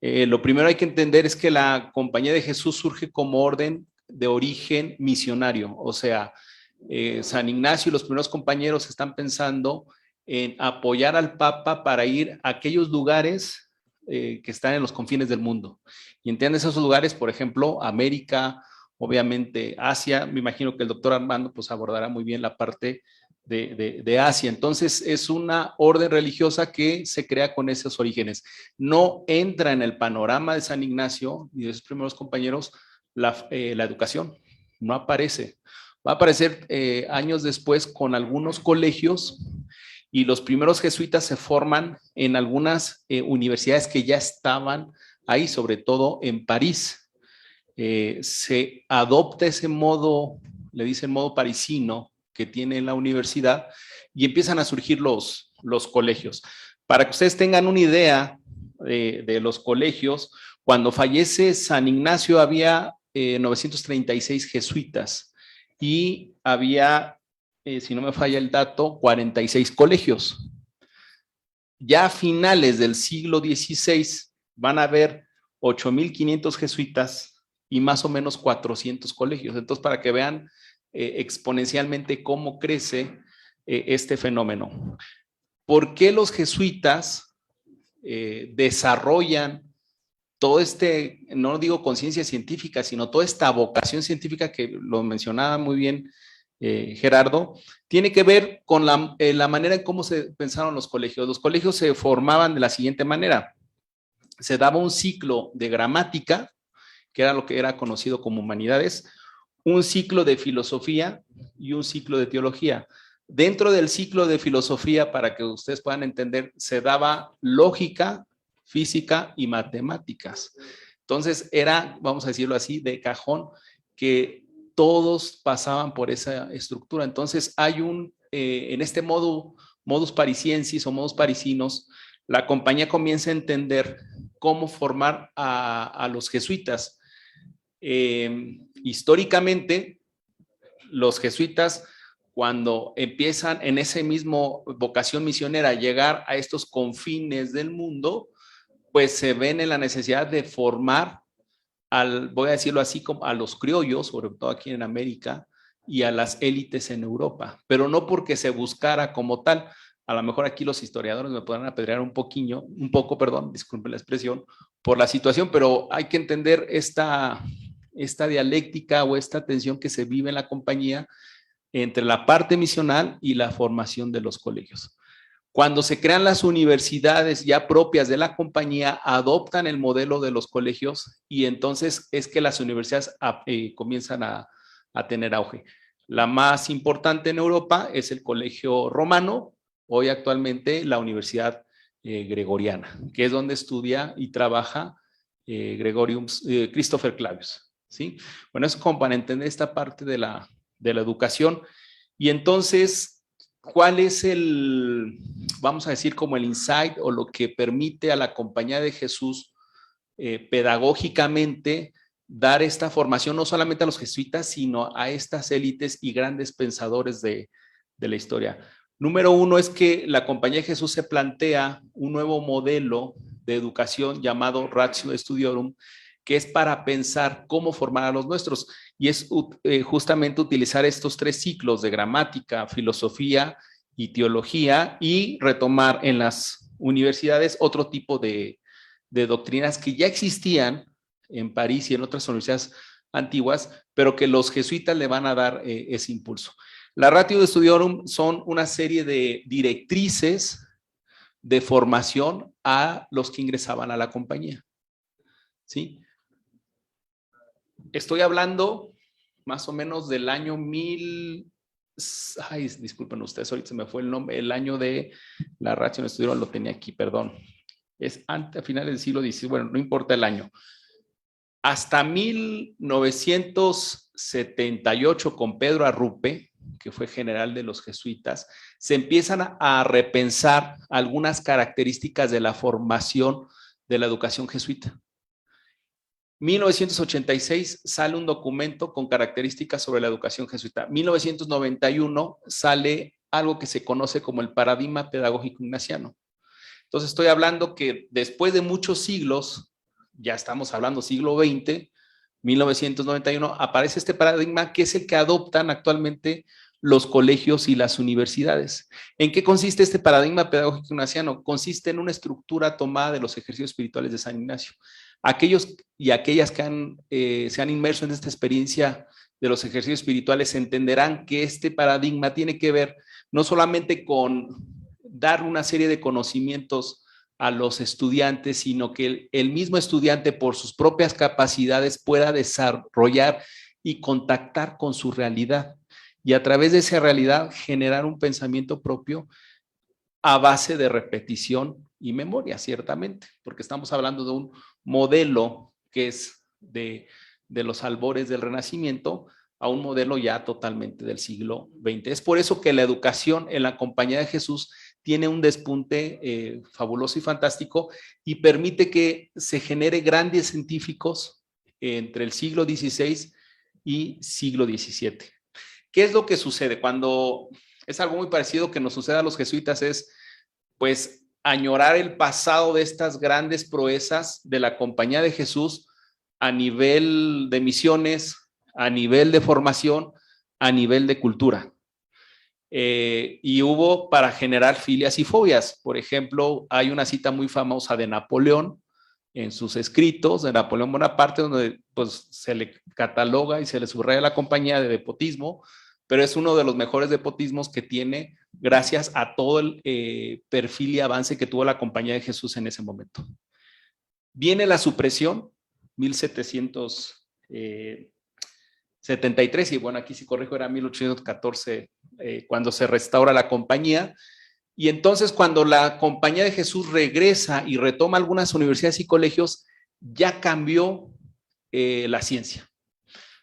Lo primero hay que entender es que la Compañía de Jesús surge como orden de origen misionario, o sea, San Ignacio y los primeros compañeros están pensando en apoyar al Papa para ir a aquellos lugares que están en los confines del mundo. Y entienden esos lugares, por ejemplo, América, obviamente Asia. Me imagino que el doctor Armando pues abordará muy bien la parte de Asia. Entonces es una orden religiosa que se crea con esos orígenes. No entra en el panorama de San Ignacio y de sus primeros compañeros la educación, no aparece. Va a aparecer años después con algunos colegios, y los primeros jesuitas se forman en algunas universidades que ya estaban ahí, sobre todo en París. Se adopta ese modo, le dicen modo parisino, que tiene la universidad, y empiezan a surgir los colegios. Para que ustedes tengan una idea de los colegios, cuando fallece San Ignacio había 936 jesuitas y había, si no me falla el dato, 46 colegios. Ya a finales del siglo XVI van a haber 8,500 jesuitas y más o menos 400 colegios. Entonces, para que vean exponencialmente cómo crece este fenómeno. ¿Por qué los jesuitas desarrollan todo no digo conciencia científica, sino toda esta vocación científica que lo mencionaba muy bien Gerardo? Tiene que ver con la manera en cómo se pensaron los colegios. Los colegios se formaban de la siguiente manera. Se daba un ciclo de gramática, que era lo que era conocido como humanidades, un ciclo de filosofía y un ciclo de teología. Dentro del ciclo de filosofía, para que ustedes puedan entender, se daba lógica, física y matemáticas. Entonces era, vamos a decirlo así, de cajón, que todos pasaban por esa estructura. Entonces hay en este modus parisiensis o modus parisinos, la compañía comienza a entender cómo formar a los jesuitas. Históricamente, los jesuitas, cuando empiezan en ese mismo vocación misionera a llegar a estos confines del mundo, pues se ven en la necesidad de formar, voy a decirlo así, como a los criollos, sobre todo aquí en América, y a las élites en Europa, pero no porque se buscara como tal. A lo mejor aquí los historiadores me podrán apedrear un poco, disculpen la expresión, por la situación, pero hay que entender esta dialéctica o esta tensión que se vive en la compañía entre la parte misional y la formación de los colegios. Cuando se crean las universidades ya propias de la compañía, adoptan el modelo de los colegios y entonces es que las universidades comienzan a tener auge. La más importante en Europa es el Colegio Romano, hoy actualmente la Universidad Gregoriana, que es donde estudia y trabaja Christopher Clavius, ¿sí? Bueno, es como para entender esta parte de la educación. Y entonces, ¿cuál es vamos a decir, como el insight o lo que permite a la Compañía de Jesús pedagógicamente dar esta formación no solamente a los jesuitas, sino a estas élites y grandes pensadores de la historia? Número uno es que la Compañía de Jesús se plantea un nuevo modelo de educación llamado Ratio Studiorum, que es para pensar cómo formar a los nuestros, y es justamente utilizar estos tres ciclos de gramática, filosofía y teología, y retomar en las universidades otro tipo de doctrinas que ya existían en París y en otras universidades antiguas, pero que los jesuitas le van a dar ese impulso. La Ratio Studiorum son una serie de directrices de formación a los que ingresaban a la compañía, ¿sí? Estoy hablando más o menos del año disculpen ustedes, ahorita se me fue el nombre, el año de la Ratio Studiorum lo tenía aquí, perdón. Es a finales del siglo XVI, bueno, no importa el año. Hasta 1978, con Pedro Arrupe, que fue general de los jesuitas, se empiezan a repensar algunas características de la formación de la educación jesuita. 1986 sale un documento con características sobre la educación jesuita. 1991 sale algo que se conoce como el paradigma pedagógico ignaciano. Entonces estoy hablando que después de muchos siglos, ya estamos hablando siglo XX, 1991, aparece este paradigma que es el que adoptan actualmente los colegios y las universidades. ¿En qué consiste este paradigma pedagógico ignaciano? Consiste en una estructura tomada de los ejercicios espirituales de San Ignacio. Aquellos y aquellas que se han inmerso en esta experiencia de los ejercicios espirituales entenderán que este paradigma tiene que ver no solamente con dar una serie de conocimientos a los estudiantes, sino que el mismo estudiante por sus propias capacidades pueda desarrollar y contactar con su realidad. Y a través de esa realidad generar un pensamiento propio a base de repetición y memoria, ciertamente, porque estamos hablando de un modelo que es de los albores del Renacimiento a un modelo ya totalmente del siglo XX. Es por eso que la educación en la Compañía de Jesús tiene un despunte fabuloso y fantástico y permite que se genere grandes científicos entre el siglo XVI y siglo XVII. ¿Qué es lo que sucede? Cuando es algo muy parecido que nos sucede a los jesuitas es, pues, añorar el pasado de estas grandes proezas de la Compañía de Jesús a nivel de misiones, a nivel de formación, a nivel de cultura. Y hubo para generar filias y fobias. Por ejemplo, hay una cita muy famosa de Napoleón en sus escritos, de Napoleón Bonaparte, donde pues, se le cataloga y se le subraya a la Compañía de despotismo, pero es uno de los mejores despotismos que tiene gracias a todo el perfil y avance que tuvo la Compañía de Jesús en ese momento. Viene la supresión, 1773, y bueno, aquí si corrijo era 1814, cuando se restaura la Compañía. Y entonces cuando la Compañía de Jesús regresa y retoma algunas universidades y colegios, ya cambió la ciencia.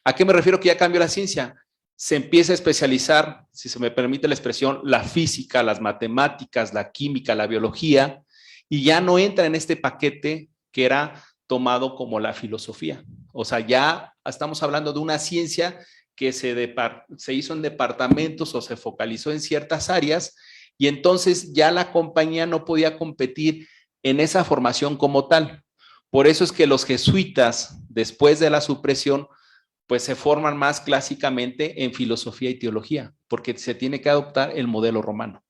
¿A qué me refiero que ya cambió la ciencia? Se empieza a especializar, si se me permite la expresión, la física, las matemáticas, la química, la biología, y ya no entra en este paquete que era tomado como la filosofía. O sea, ya estamos hablando de una ciencia que se hizo en departamentos o se focalizó en ciertas áreas, y entonces ya la Compañía no podía competir en esa formación como tal. Por eso es que los jesuitas, después de la supresión, pues se forman más clásicamente en filosofía y teología, porque se tiene que adoptar el modelo romano.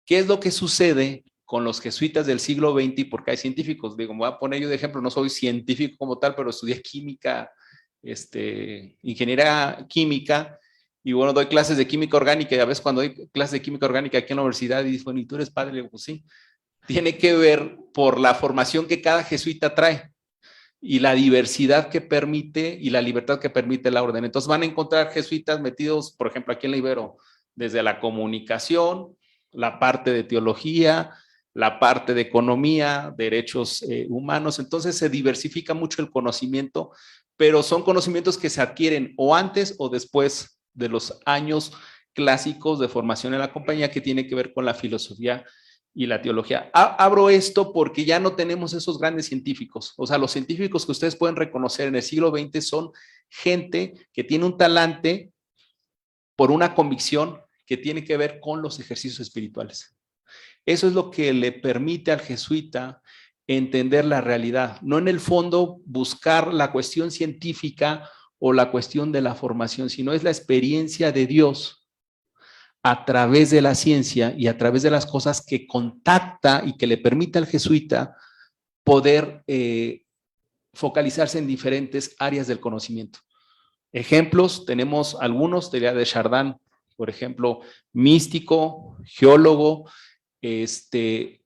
¿Qué es lo que sucede con los jesuitas del siglo XX? Porque hay científicos, digo, me voy a poner yo de ejemplo, no soy científico como tal, pero estudié química, ingeniería química, y bueno, doy clases de química orgánica, y a veces cuando doy clases de química orgánica aquí en la universidad, y dicen, ¿y tú eres padre? Le digo, pues sí. Tiene que ver por la formación que cada jesuita trae y la diversidad que permite y la libertad que permite la orden. Entonces van a encontrar jesuitas metidos, por ejemplo, aquí en la Ibero, desde la comunicación, la parte de teología, la parte de economía, derechos humanos. Entonces se diversifica mucho el conocimiento, pero son conocimientos que se adquieren o antes o después de los años clásicos de formación en la Compañía, que tiene que ver con la filosofía y la teología. Abro esto porque ya no tenemos esos grandes científicos. O sea, los científicos que ustedes pueden reconocer en el siglo XX son gente que tiene un talante por una convicción que tiene que ver con los ejercicios espirituales. Eso es lo que le permite al jesuita entender la realidad, no en el fondo buscar la cuestión científica o la cuestión de la formación, sino es la experiencia de Dios a través de la ciencia y a través de las cosas que contacta y que le permite al jesuita poder focalizarse en diferentes áreas del conocimiento. Ejemplos, tenemos algunos, Teilhard de Chardin, por ejemplo, místico, geólogo. Hay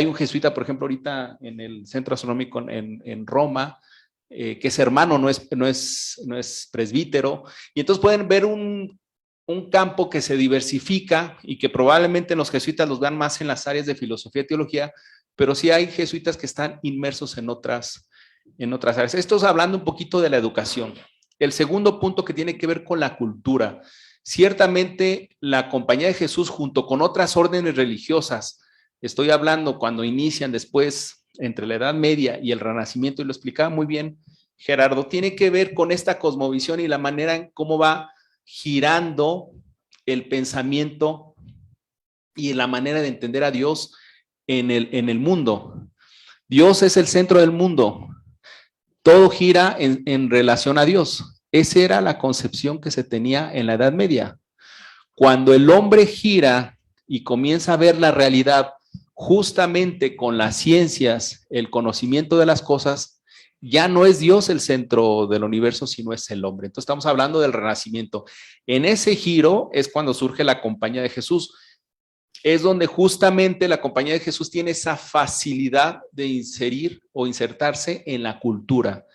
un jesuita, por ejemplo, ahorita en el Centro Astronómico en Roma, que es hermano, no es presbítero, y entonces pueden ver un campo que se diversifica y que probablemente los jesuitas los vean más en las áreas de filosofía y teología, pero sí hay jesuitas que están inmersos en otras áreas. Esto es hablando un poquito de la educación. El segundo punto que tiene que ver con la cultura. Ciertamente la Compañía de Jesús junto con otras órdenes religiosas, estoy hablando cuando inician después entre la Edad Media y el Renacimiento, y lo explicaba muy bien Gerardo, tiene que ver con esta cosmovisión y la manera en cómo va girando el pensamiento y la manera de entender a Dios en el mundo. Dios es el centro del mundo. Todo gira en relación a Dios. Esa era la concepción que se tenía en la Edad Media. Cuando el hombre gira y comienza a ver la realidad justamente con las ciencias, el conocimiento de las cosas, ya no es Dios el centro del universo, sino es el hombre. Entonces estamos hablando del renacimiento. En ese giro es cuando surge la Compañía de Jesús. Es donde justamente la Compañía de Jesús tiene esa facilidad de inserir o insertarse en la cultura.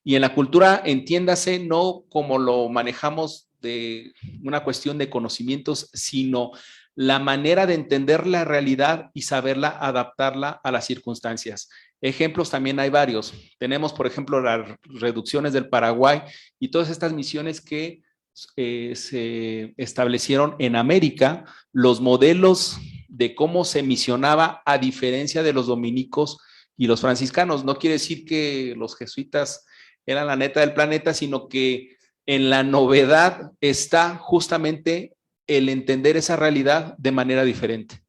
Y en la cultura, entiéndase, no como lo manejamos de una cuestión de conocimientos, sino la manera de entender la realidad y saberla adaptarla a las circunstancias. Ejemplos también hay varios. Tenemos, por ejemplo, las reducciones del Paraguay y todas estas misiones que se establecieron en América, los modelos de cómo se misionaba a diferencia de los dominicos y los franciscanos. No quiere decir que los jesuitas eran la neta del planeta, sino que en la novedad está justamente el entender esa realidad de manera diferente.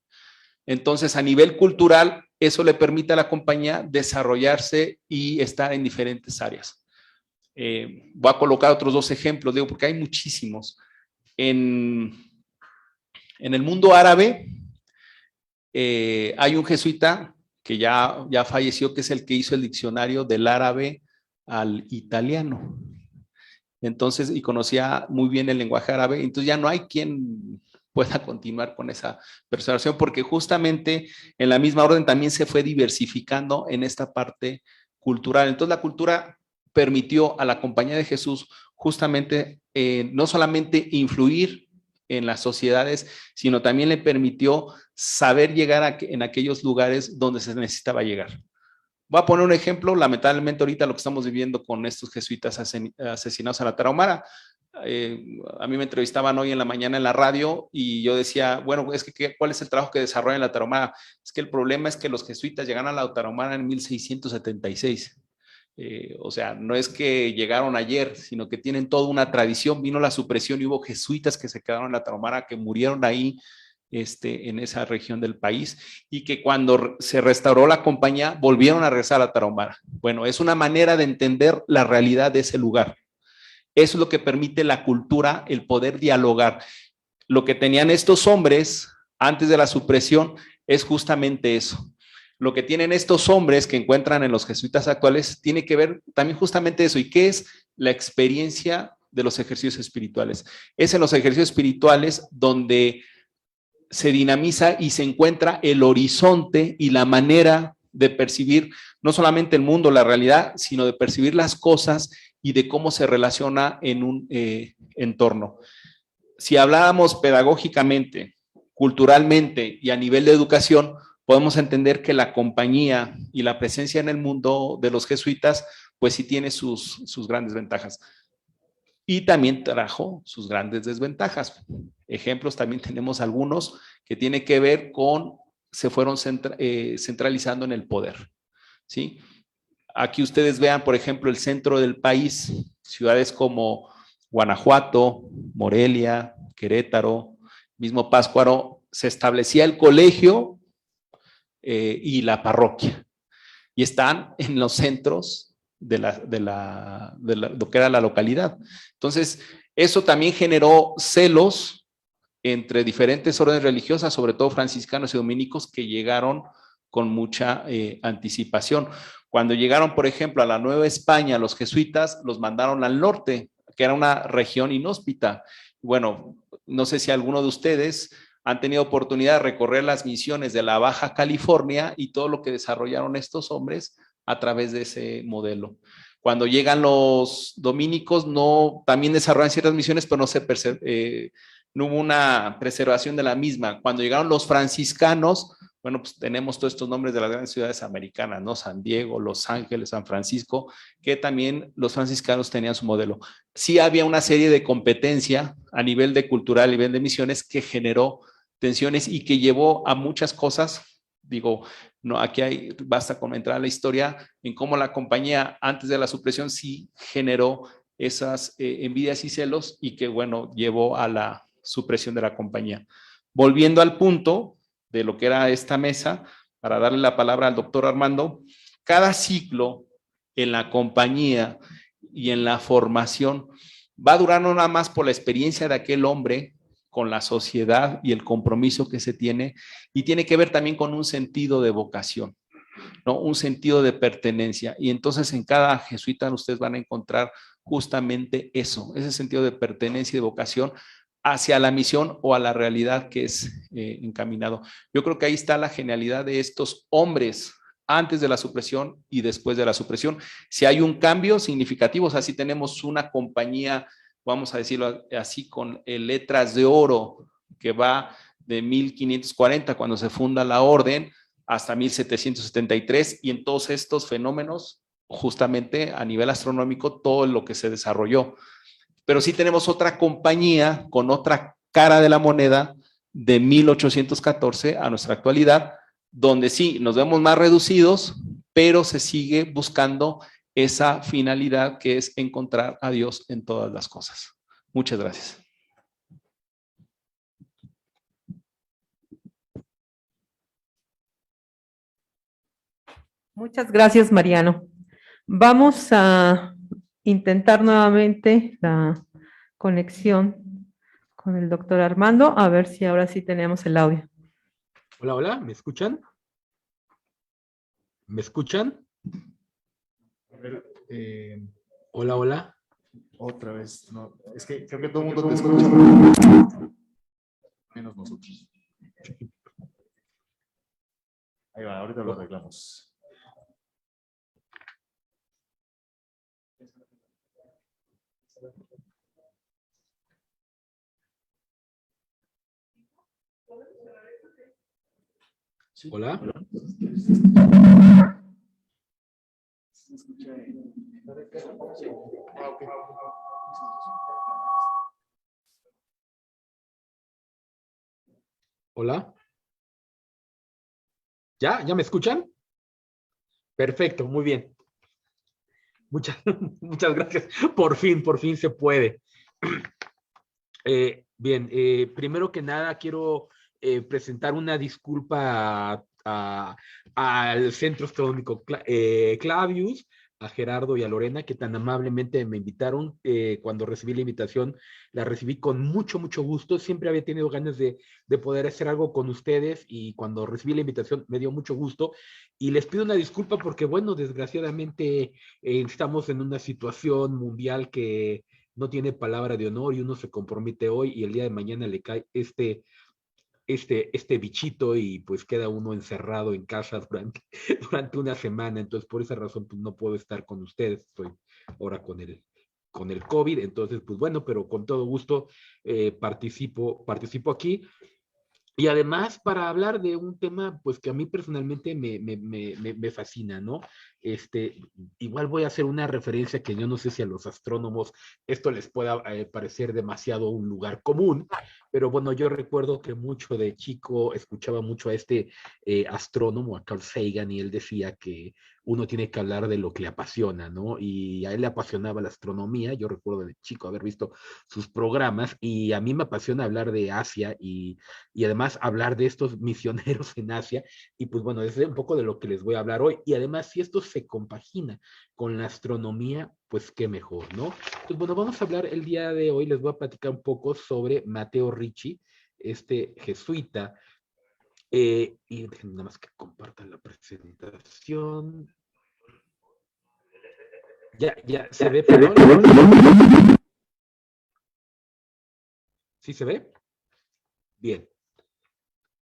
Entonces, a nivel cultural, eso le permite a la compañía desarrollarse y estar en diferentes áreas. Voy a colocar otros dos ejemplos, digo, porque hay muchísimos. En el mundo árabe hay un jesuita que ya falleció, que es el que hizo el diccionario del árabe al italiano. Entonces, y conocía muy bien el lenguaje árabe, entonces ya no hay quien pueda continuar con esa persuasión, porque justamente en la misma orden también se fue diversificando en esta parte cultural. Entonces, la cultura permitió a la Compañía de Jesús justamente no solamente influir en las sociedades, sino también le permitió saber llegar en aquellos lugares donde se necesitaba llegar. Voy a poner un ejemplo, lamentablemente ahorita lo que estamos viviendo con estos jesuitas asesinados en la Tarahumara. A mí me entrevistaban hoy en la mañana en la radio y yo decía, bueno, es que ¿cuál es el trabajo que desarrolla en la Tarahumara? Es que el problema es que los jesuitas llegaron a la Tarahumara en 1676. O sea, no es que llegaron ayer, sino que tienen toda una tradición. Vino la supresión y hubo jesuitas que se quedaron en la Tarahumara, que murieron ahí en esa región del país, y que cuando se restauró la compañía volvieron a regresar a la Tarahumara. Bueno, es una manera de entender la realidad de ese lugar. Eso es lo que permite la cultura, el poder dialogar. Lo que tenían estos hombres antes de la supresión es justamente eso. Lo que tienen estos hombres que encuentran en los jesuitas actuales tiene que ver también justamente eso. ¿Y qué es la experiencia de los ejercicios espirituales? Es en los ejercicios espirituales donde se dinamiza y se encuentra el horizonte y la manera de percibir no solamente el mundo, la realidad, sino de percibir las cosas y de cómo se relaciona en un entorno. Si habláramos pedagógicamente, culturalmente y a nivel de educación, podemos entender que la compañía y la presencia en el mundo de los jesuitas, pues sí tiene sus grandes ventajas. Y también trajo sus grandes desventajas. Ejemplos también tenemos algunos que tienen que ver con, se fueron centralizando en el poder, ¿sí? Aquí ustedes vean, por ejemplo, el centro del país, ciudades como Guanajuato, Morelia, Querétaro, mismo Pátzcuaro, se establecía el colegio y la parroquia. Y están en los centros de lo que era la localidad. Entonces, eso también generó celos entre diferentes órdenes religiosas, sobre todo franciscanos y dominicos, que llegaron con mucha anticipación. Cuando llegaron, por ejemplo, a la Nueva España, los jesuitas los mandaron al norte, que era una región inhóspita. Bueno, no sé si alguno de ustedes han tenido oportunidad de recorrer las misiones de la Baja California y todo lo que desarrollaron estos hombres a través de ese modelo. Cuando llegan los dominicos, también desarrollan ciertas misiones, pero no hubo una preservación de la misma. Cuando llegaron los franciscanos, bueno, pues tenemos todos estos nombres de las grandes ciudades americanas, ¿no? San Diego, Los Ángeles, San Francisco, que también los franciscanos tenían su modelo. Sí había una serie de competencia a nivel de cultural, a nivel de misiones, que generó tensiones y que llevó a muchas cosas. Digo, no, aquí basta con entrar a la historia en cómo la compañía antes de la supresión sí generó esas envidias y celos, y que, bueno, llevó a la supresión de la compañía. Volviendo al punto de lo que era esta mesa, para darle la palabra al doctor Armando, cada ciclo en la compañía y en la formación. Va a durar no nada más por la experiencia de aquel hombre con la sociedad y el compromiso que se tiene, y tiene que ver también con un sentido de vocación, ¿no? Un sentido de pertenencia. Y entonces en cada jesuita ustedes van a encontrar justamente eso, ese sentido de pertenencia y de vocación hacia la misión o a la realidad que es encaminado. Yo creo que ahí está la genialidad de estos hombres antes de la supresión y después de la supresión. Si hay un cambio significativo, o sea, si tenemos una compañía, vamos a decirlo así, con letras de oro que va de 1540, cuando se funda la orden, hasta 1773, y en todos estos fenómenos, justamente a nivel astronómico, todo lo que se desarrolló. Pero sí tenemos otra compañía con otra cara de la moneda de 1814 a nuestra actualidad, donde sí nos vemos más reducidos, pero se sigue buscando esa finalidad que es encontrar a Dios en todas las cosas. Muchas gracias. Muchas gracias, Mariano. Vamos a intentar nuevamente la conexión con el doctor Armando, a ver si ahora sí tenemos el audio. Hola, hola, ¿me escuchan? ¿Me escuchan? A ver, Hola, hola. otra vez, no, es que creo que todo el mundo te escucha, menos nosotros. Ahí va, ahorita lo arreglamos. Hola. Hola. ¿Ya? ¿Ya me escuchan? Perfecto, muy bien. Muchas, muchas gracias. Por fin se puede. Bien, primero que nada quiero presentar una disculpa al Centro Astronómico Clavius, a Gerardo y a Lorena, que tan amablemente me invitaron. Cuando recibí la invitación, la recibí con mucho gusto. Siempre había tenido ganas de poder hacer algo con ustedes, y cuando recibí la invitación me dio mucho gusto. Y les pido una disculpa porque, bueno, desgraciadamente estamos en una situación mundial que no tiene palabra de honor, y uno se compromete hoy y el día de mañana le cae este bichito, y pues queda uno encerrado en casa durante una semana. Entonces, por esa razón, pues no puedo estar con ustedes. Estoy ahora con el COVID. Entonces, pues bueno, pero con todo gusto participo aquí. Y además, para hablar de un tema, pues que a mí personalmente me fascina, ¿no? Igual voy a hacer una referencia que yo no sé si a los astrónomos esto les pueda parecer demasiado un lugar común, pero bueno, yo recuerdo que mucho de chico escuchaba mucho a este astrónomo, a Carl Sagan, y él decía que uno tiene que hablar de lo que le apasiona, ¿no? Y a él le apasionaba la astronomía. Yo recuerdo de chico haber visto sus programas, y a mí me apasiona hablar de Asia, y además hablar de estos misioneros en Asia. Y pues bueno, es un poco de lo que les voy a hablar hoy. Y además, si esto se compagina con la astronomía, pues qué mejor, ¿no? Pues bueno, vamos a hablar el día de hoy, les voy a platicar un poco sobre Matteo Ricci, este jesuita. Y déjenme nada más que compartan la presentación. Ya se ve, perdón. ¿Sí se ve? Bien.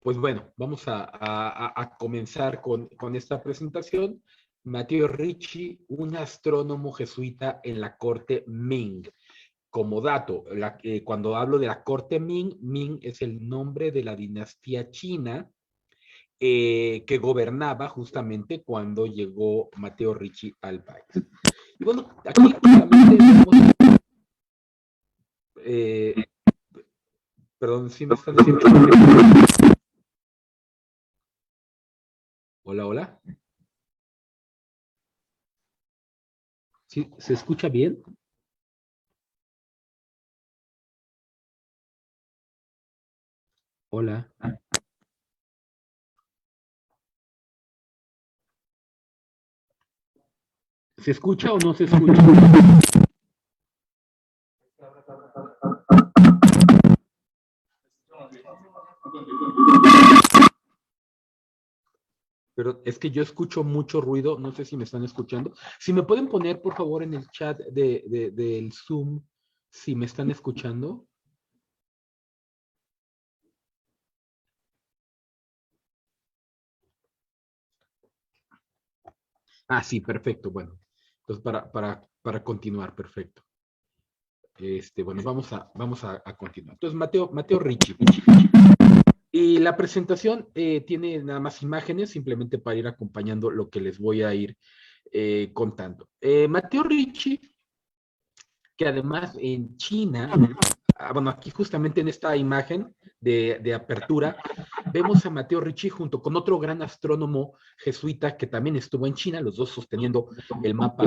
Pues bueno, vamos a comenzar con esta presentación. Matteo Ricci, un astrónomo jesuita en la corte Ming. Como dato, cuando hablo de la corte Ming, Ming es el nombre de la dinastía china que gobernaba justamente cuando llegó Matteo Ricci al país. Y bueno, aquí justamente vemos, perdón, si me están diciendo. Hola, hola. ¿Sí? ¿Se escucha bien? Hola. ¿Se escucha o no se escucha? Pero es que yo escucho mucho ruido, no sé si me están escuchando. Si me pueden poner, por favor, en el chat del Zoom, si me están escuchando. Ah, sí, perfecto. Bueno, entonces para continuar, perfecto. Bueno, vamos a continuar. Entonces, Mateo Ricci. Y la presentación tiene nada más imágenes, simplemente para ir acompañando lo que les voy a ir contando. Mateo Ricci, que además en China, bueno, aquí justamente en esta imagen de apertura, vemos a Mateo Ricci junto con otro gran astrónomo jesuita que también estuvo en China, los dos sosteniendo el mapa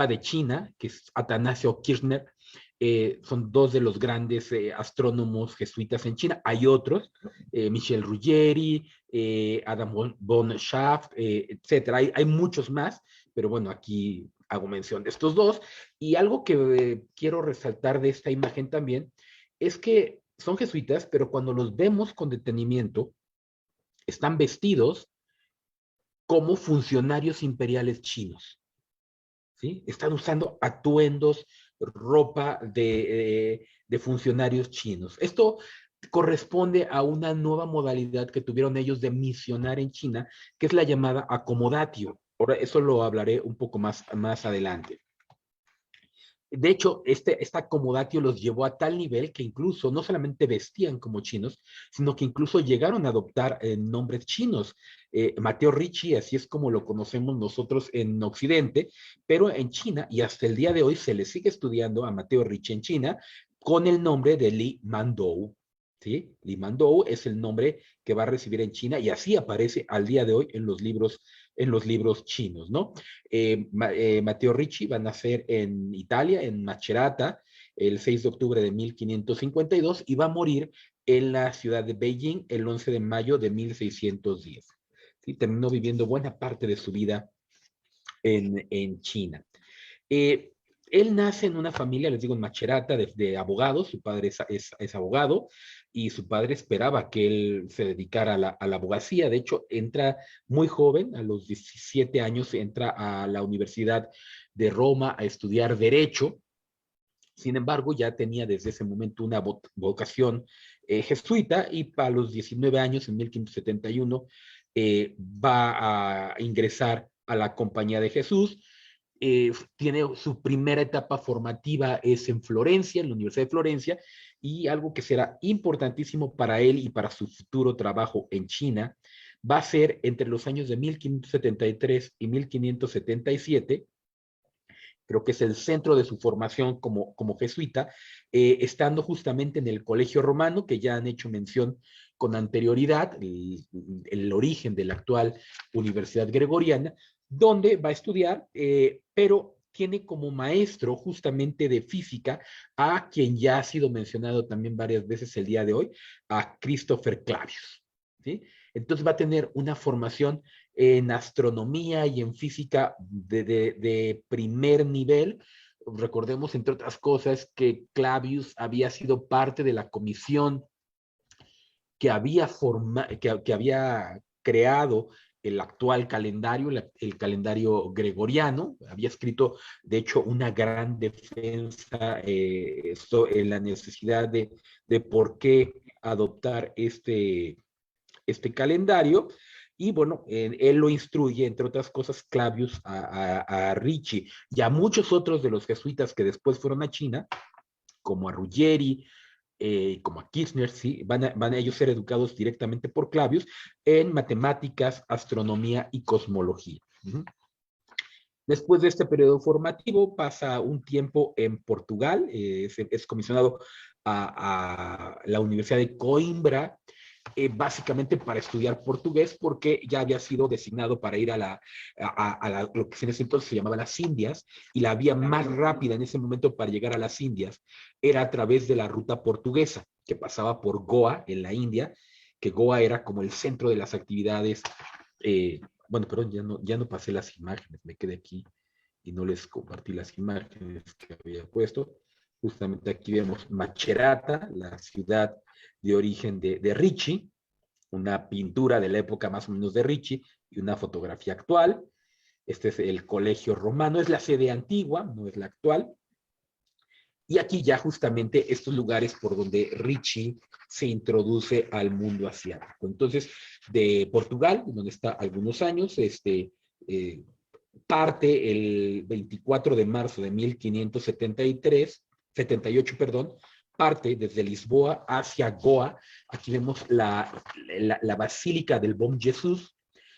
de China, que es Atanasio Kirchner. Son dos de los grandes astrónomos jesuitas en China. Hay otros, Michel Ruggeri, Adam von Schaff, etcétera. Hay muchos más, pero bueno, aquí hago mención de estos dos. Y algo que quiero resaltar de esta imagen también es que son jesuitas, pero cuando los vemos con detenimiento, están vestidos como funcionarios imperiales chinos. ¿Sí? Están usando atuendos, ropa de funcionarios chinos. Esto corresponde a una nueva modalidad que tuvieron ellos de misionar en China, que es la llamada acomodatio. Ahora, eso lo hablaré un poco más adelante. De hecho, esta acomodatio los llevó a tal nivel que incluso no solamente vestían como chinos, sino que incluso llegaron a adoptar nombres chinos. Mateo Ricci, así es como lo conocemos nosotros en Occidente, pero en China, y hasta el día de hoy se le sigue estudiando a Mateo Ricci en China con el nombre de Li Mandou. ¿Sí? Li Mandou es el nombre que va a recibir en China y así aparece al día de hoy en los libros chinos, ¿no? Mateo Ricci va a nacer en Italia, en Macerata, el 6 de octubre de 1552 y va a morir en la ciudad de Beijing el 11 de mayo de 1610. ¿Sí? Terminó viviendo buena parte de su vida en China. Él nace en una familia, les digo, en Macerata, de abogados. Su padre es abogado y su padre esperaba que él se dedicara a la abogacía. De hecho, entra muy joven, a los 17 años, entra a la Universidad de Roma a estudiar Derecho. Sin embargo, ya tenía desde ese momento una vocación jesuita y para los 19 años, en 1571, va a ingresar a la Compañía de Jesús. Tiene su primera etapa formativa es en Florencia, en la Universidad de Florencia, y algo que será importantísimo para él y para su futuro trabajo en China, va a ser entre los años de 1573 y 1577, creo que es el centro de su formación como jesuita, estando justamente en el Colegio Romano, que ya han hecho mención con anterioridad, el origen de la actual Universidad Gregoriana, donde va a estudiar, pero tiene como maestro justamente de física a quien ya ha sido mencionado también varias veces el día de hoy, a Christopher Clavius. ¿Sí? Entonces va a tener una formación en astronomía y en física de primer nivel. Recordemos, entre otras cosas, que Clavius había sido parte de la comisión que había creado el actual calendario, el calendario gregoriano. Había escrito, de hecho, una gran defensa en la necesidad de por qué adoptar este calendario. Y bueno, él lo instruye, entre otras cosas, Clavius a Ricci y a muchos otros de los jesuitas que después fueron a China, como a Ruggeri, como a Kirchner, ¿sí? van a ellos ser educados directamente por Clavius en matemáticas, astronomía y cosmología. Después de este periodo formativo, pasa un tiempo en Portugal, es comisionado a la Universidad de Coimbra, básicamente para estudiar portugués, porque ya había sido designado para ir a lo que en ese entonces se llamaba las Indias, y la vía más rápida en ese momento para llegar a las Indias era a través de la ruta portuguesa, que pasaba por Goa, en la India, que Goa era como el centro de las actividades bueno, perdón, ya no pasé las imágenes, me quedé aquí y no les compartí las imágenes que había puesto. Justamente aquí vemos Macerata, la ciudad de origen de Ricci, una pintura de la época más o menos de Ricci y una fotografía actual. Este es el Colegio Romano, es la sede antigua, no es la actual. Y aquí ya justamente estos lugares por donde Ricci se introduce al mundo asiático. Entonces, de Portugal, donde está algunos años, parte el 24 de marzo de 78, perdón, parte desde Lisboa hacia Goa. Aquí vemos la Basílica del Bom Jesus,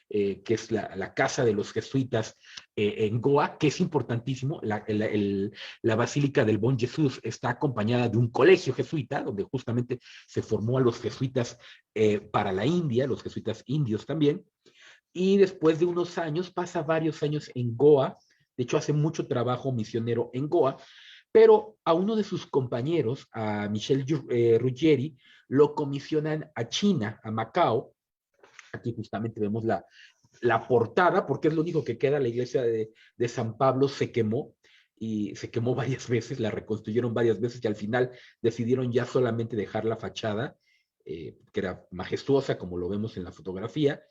que es la casa de los jesuitas en Goa, que es importantísimo. La Basílica del Bom Jesus está acompañada de un colegio jesuita, donde justamente se formó a los jesuitas para la India, los jesuitas indios también. Y después de unos años, pasa varios años en Goa, de hecho hace mucho trabajo misionero en Goa, pero a uno de sus compañeros, a Michel Ruggieri, lo comisionan a China, a Macao. Aquí justamente vemos la portada, porque es lo único que queda. La iglesia de San Pablo se quemó, y se quemó varias veces, la reconstruyeron varias veces, y al final decidieron ya solamente dejar la fachada, que era majestuosa, como lo vemos en la fotografía.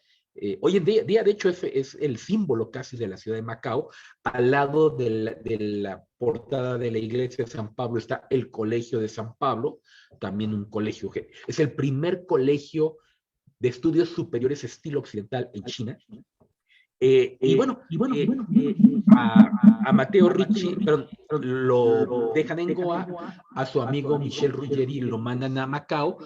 Hoy en día, de hecho, es el símbolo casi de la ciudad de Macao. Al lado de la portada de la iglesia de San Pablo está el Colegio de San Pablo, también un colegio, es el primer colegio de estudios superiores estilo occidental en China. A Matteo Ricci, perdón, lo dejan en Goa, a su amigo Michel Ruggieri lo mandan a Macao,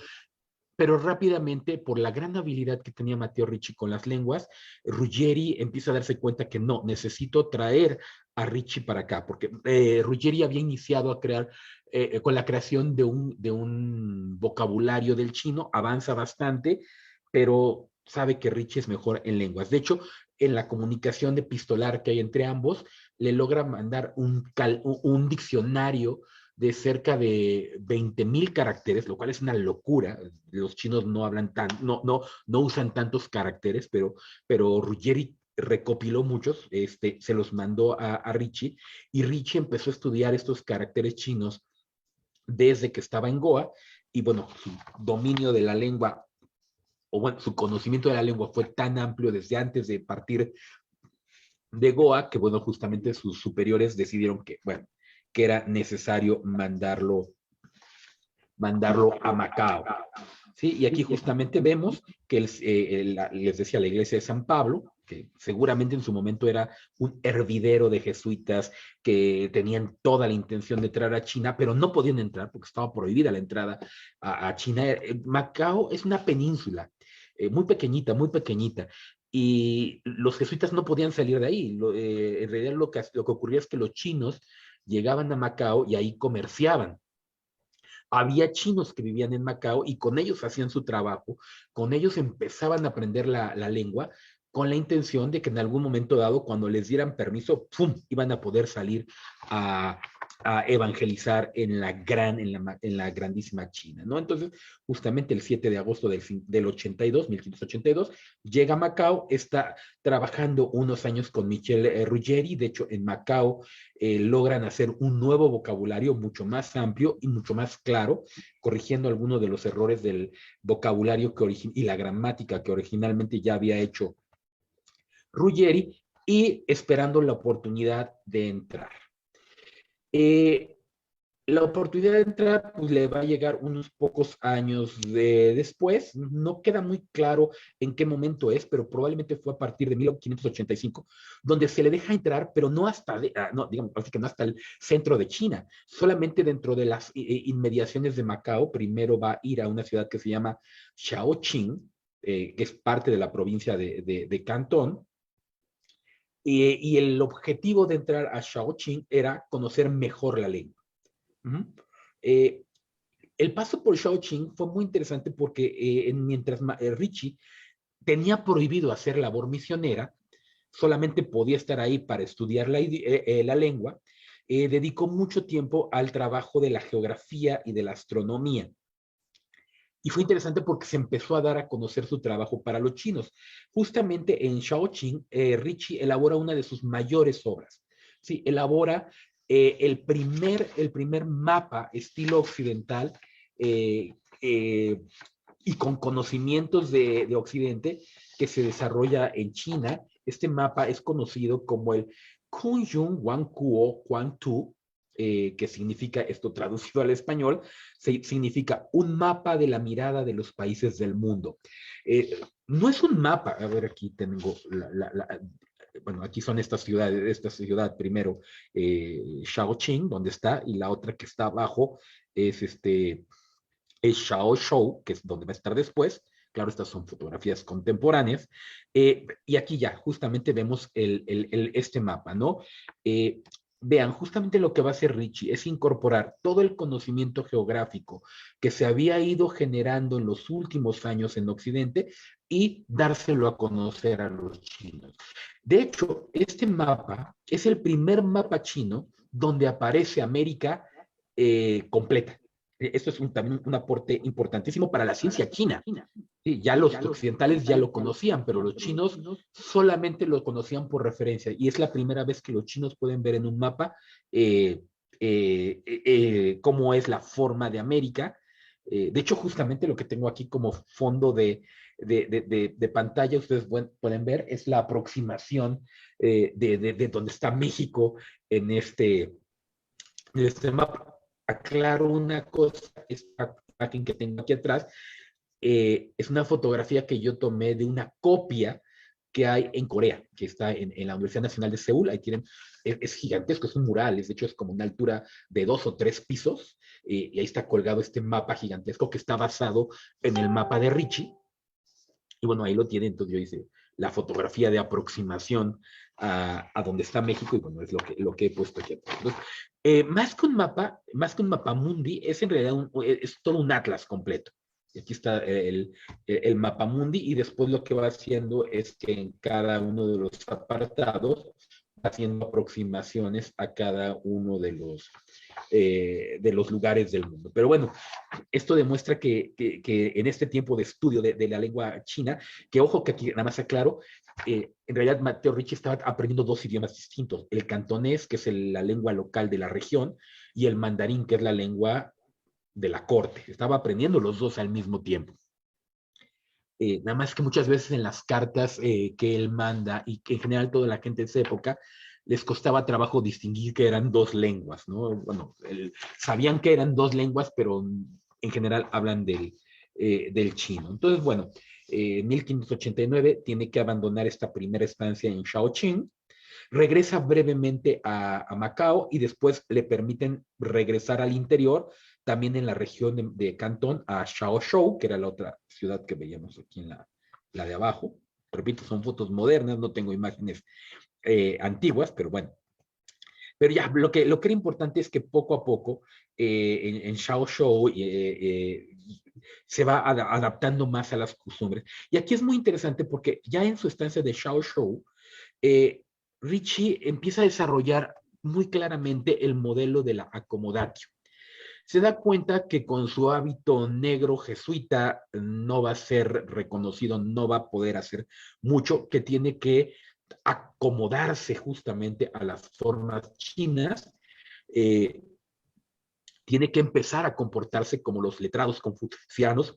pero rápidamente, por la gran habilidad que tenía Matteo Ricci con las lenguas, Ruggieri empieza a darse cuenta que no, necesito traer a Ricci para acá, porque Ruggieri había iniciado a crear, con la creación de un vocabulario del chino, avanza bastante, pero sabe que Ricci es mejor en lenguas. De hecho, en la comunicación epistolar que hay entre ambos, le logra mandar un diccionario de cerca de 20,000 caracteres, lo cual es una locura. Los chinos no hablan no usan tantos caracteres, pero Ruggieri recopiló muchos, se los mandó a Ricci, y Ricci empezó a estudiar estos caracteres chinos desde que estaba en Goa, y bueno, su dominio de la lengua, o bueno, su conocimiento de la lengua fue tan amplio desde antes de partir de Goa, que bueno, justamente sus superiores decidieron que, bueno, que era necesario mandarlo a Macao. ¿Sí? Y aquí justamente vemos que les decía, la iglesia de San Pablo, que seguramente en su momento era un hervidero de jesuitas que tenían toda la intención de entrar a China, pero no podían entrar porque estaba prohibida la entrada a China. Macao es una península muy pequeñita, muy pequeñita, y los jesuitas no podían salir de ahí. En realidad lo que ocurría es que los chinos llegaban a Macao y ahí comerciaban. Había chinos que vivían en Macao y con ellos hacían su trabajo, con ellos empezaban a aprender la lengua, con la intención de que en algún momento dado, cuando les dieran permiso, ¡pum!, iban a poder salir a evangelizar en la grandísima China, ¿no? Entonces, justamente el 7 de agosto del 82, 1582, llega a Macao, está trabajando unos años con Michel Ruggieri. De hecho, en Macao logran hacer un nuevo vocabulario mucho más amplio y mucho más claro, corrigiendo algunos de los errores del vocabulario y la gramática que originalmente ya había hecho Ruggieri, y esperando la oportunidad de entrar. La oportunidad de entrar pues, le va a llegar unos pocos años después. No queda muy claro en qué momento es, pero probablemente fue a partir de 1585, donde se le deja entrar, pero no hasta, digamos, así que no hasta el centro de China, solamente dentro de las inmediaciones de Macao. Primero va a ir a una ciudad que se llama Shaoqing, que es parte de la provincia de Cantón. Y el objetivo de entrar a Shaoqing era conocer mejor la lengua. El paso por Shaoqing fue muy interesante porque mientras Ricci tenía prohibido hacer labor misionera, solamente podía estar ahí para estudiar la lengua, dedicó mucho tiempo al trabajo de la geografía y de la astronomía. Y fue interesante porque se empezó a dar a conocer su trabajo para los chinos. Justamente en Shaoqing, Ricci elabora una de sus mayores obras. Sí, elabora el primer mapa estilo occidental y con conocimientos de Occidente que se desarrolla en China. Este mapa es conocido como el Kunjun Wankuo Quantu, que significa, esto traducido al español, significa un mapa de la mirada de los países del mundo. No es un mapa, a ver, aquí tengo bueno, aquí son estas ciudades, esta ciudad primero, Shaoqing, donde está, y la otra que está abajo es Shaoshou, que es donde va a estar después. Claro, estas son fotografías contemporáneas. Y aquí ya justamente vemos este mapa, ¿no? Vean, justamente lo que va a hacer Ricci es incorporar todo el conocimiento geográfico que se había ido generando en los últimos años en Occidente y dárselo a conocer a los chinos. De hecho, este mapa es el primer mapa chino donde aparece América completa. Esto es también un aporte importantísimo para la ciencia china. Sí, ya los occidentales ya lo conocían, pero los chinos solamente lo conocían por referencia. Y es la primera vez que los chinos pueden ver en un mapa cómo es la forma de América. De hecho, justamente lo que tengo aquí como fondo de pantalla, ustedes pueden ver, es la aproximación de donde está México en este mapa. Aclaro una cosa, esta imagen que tengo aquí atrás es una fotografía que yo tomé de una copia que hay en Corea, que está en la Universidad Nacional de Seúl. Ahí tienen, es gigantesco, es un mural, de hecho es como una altura de 2 o 3 pisos, y ahí está colgado este mapa gigantesco que está basado en el mapa de Ricci. Y bueno, ahí lo tiene, entonces yo hice la fotografía de aproximación a donde está México, y bueno, es lo que he puesto aquí. Entonces, más que un mapa mundi, es en realidad es todo un atlas completo. Y aquí está el mapa mundi, y después lo que va haciendo es que en cada uno de los apartados va haciendo aproximaciones a cada uno de los lugares del mundo. Pero bueno, esto demuestra que en este tiempo de estudio de la lengua china, que ojo que aquí nada más aclaro, en realidad Matteo Ricci estaba aprendiendo 2 idiomas distintos, el cantonés, que es la lengua local de la región, y el mandarín, que es la lengua de la corte. Estaba aprendiendo los 2 al mismo tiempo. Nada más que muchas veces en las cartas que él manda, y que en general toda la gente de esa época, les costaba trabajo distinguir que eran 2 lenguas, ¿no? Bueno, sabían que eran 2 lenguas, pero en general hablan del chino. Entonces, bueno, en 1589 tiene que abandonar esta primera estancia en Shaoqing, regresa brevemente a Macao, y después le permiten regresar al interior, también en la región de Cantón, a Shaoshou, que era la otra ciudad que veíamos aquí en la de abajo. Repito, son fotos modernas, no tengo imágenes antiguas, pero bueno. Pero ya, lo que era importante es que poco a poco en Shaoshou se va adaptando más a las costumbres. Y aquí es muy interesante porque ya en su estancia de Shaoshou, Ricci empieza a desarrollar muy claramente el modelo de la acomodatio. Se da cuenta que con su hábito negro jesuita no va a ser reconocido, no va a poder hacer mucho, que tiene que acomodarse justamente a las formas chinas, tiene que empezar a comportarse como los letrados confucianos,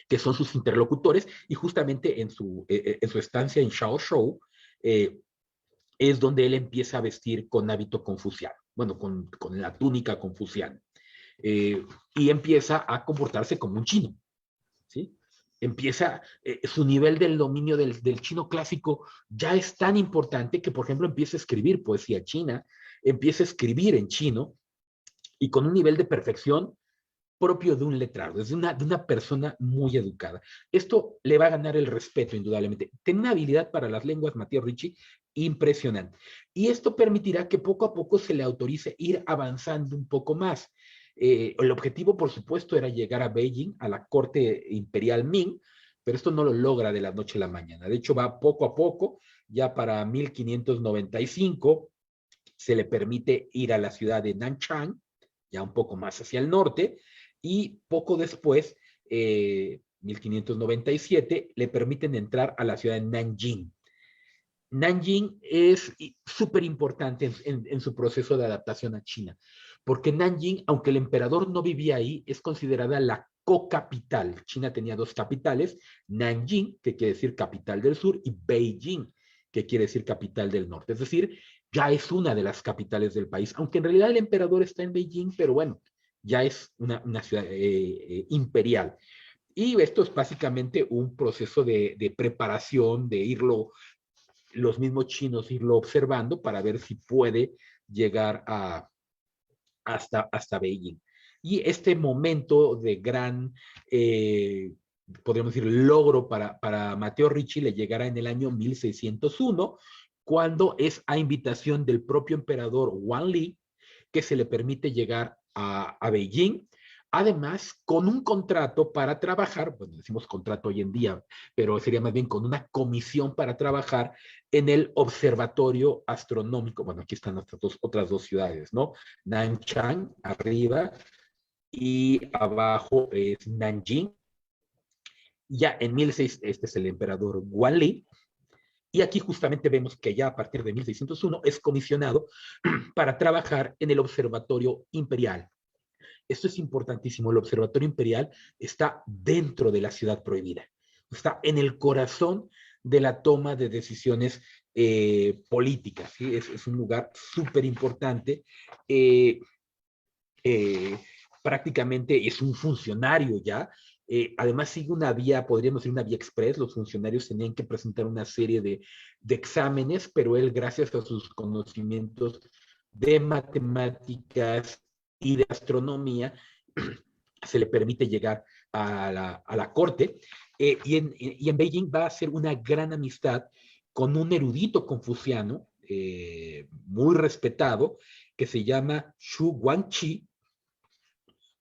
que son sus interlocutores, y justamente en su estancia en Shaoshou, es donde él empieza a vestir con hábito confuciano, bueno, con la túnica confuciana. Y empieza a comportarse como un chino, ¿sí? Empieza, su nivel del dominio del chino clásico ya es tan importante que, por ejemplo, empieza a escribir poesía china, empieza a escribir en chino, y con un nivel de perfección propio de un letrado, es de una persona muy educada. Esto le va a ganar el respeto, indudablemente. Tiene una habilidad para las lenguas, Matteo Ricci, impresionante. Y esto permitirá que poco a poco se le autorice ir avanzando un poco más. El objetivo, por supuesto, era llegar a Beijing, a la corte imperial Ming, pero esto no lo logra de la noche a la mañana. De hecho, va poco a poco. Ya para 1595 se le permite ir a la ciudad de Nanchang, ya un poco más hacia el norte, y poco después 1597, le permiten entrar a la ciudad de Nanjing. Nanjing es súper importante en su proceso de adaptación a China, porque Nanjing, aunque el emperador no vivía ahí, es considerada la co-capital. China tenía dos capitales, Nanjing, que quiere decir capital del sur, y Beijing, que quiere decir capital del norte. Es decir, ya es una de las capitales del país, aunque en realidad el emperador está en Beijing, pero bueno, ya es una ciudad imperial. Y esto es básicamente un proceso de preparación, de los mismos chinos irlo observando para ver si puede llegar hasta Beijing. Y este momento de gran, podríamos decir, logro para Matteo Ricci le llegará en el año 1601, cuando es a invitación del propio emperador Wang Li que se le permite llegar a Beijing, además con un contrato para trabajar, bueno, decimos contrato hoy en día, pero sería más bien con una comisión para trabajar en el observatorio astronómico. Bueno, aquí están nuestras otras dos ciudades, ¿no? Nanchang, arriba, y abajo es Nanjing. Ya en 1600, este es el emperador Guan Li, y aquí justamente vemos que ya a partir de 1601 es comisionado para trabajar en el Observatorio Imperial. Esto es importantísimo. El Observatorio Imperial está dentro de la Ciudad Prohibida. Está en el corazón de la toma de decisiones políticas. ¿Sí? Es un lugar súper importante. Prácticamente es un funcionario ya. Además sigue una vía, podríamos decir una vía express. Los funcionarios tenían que presentar una serie de exámenes, pero él, gracias a sus conocimientos de matemáticas y de astronomía, se le permite llegar a la corte. Y en Beijing va a hacer una gran amistad con un erudito confuciano muy respetado que se llama Xu Guangqi.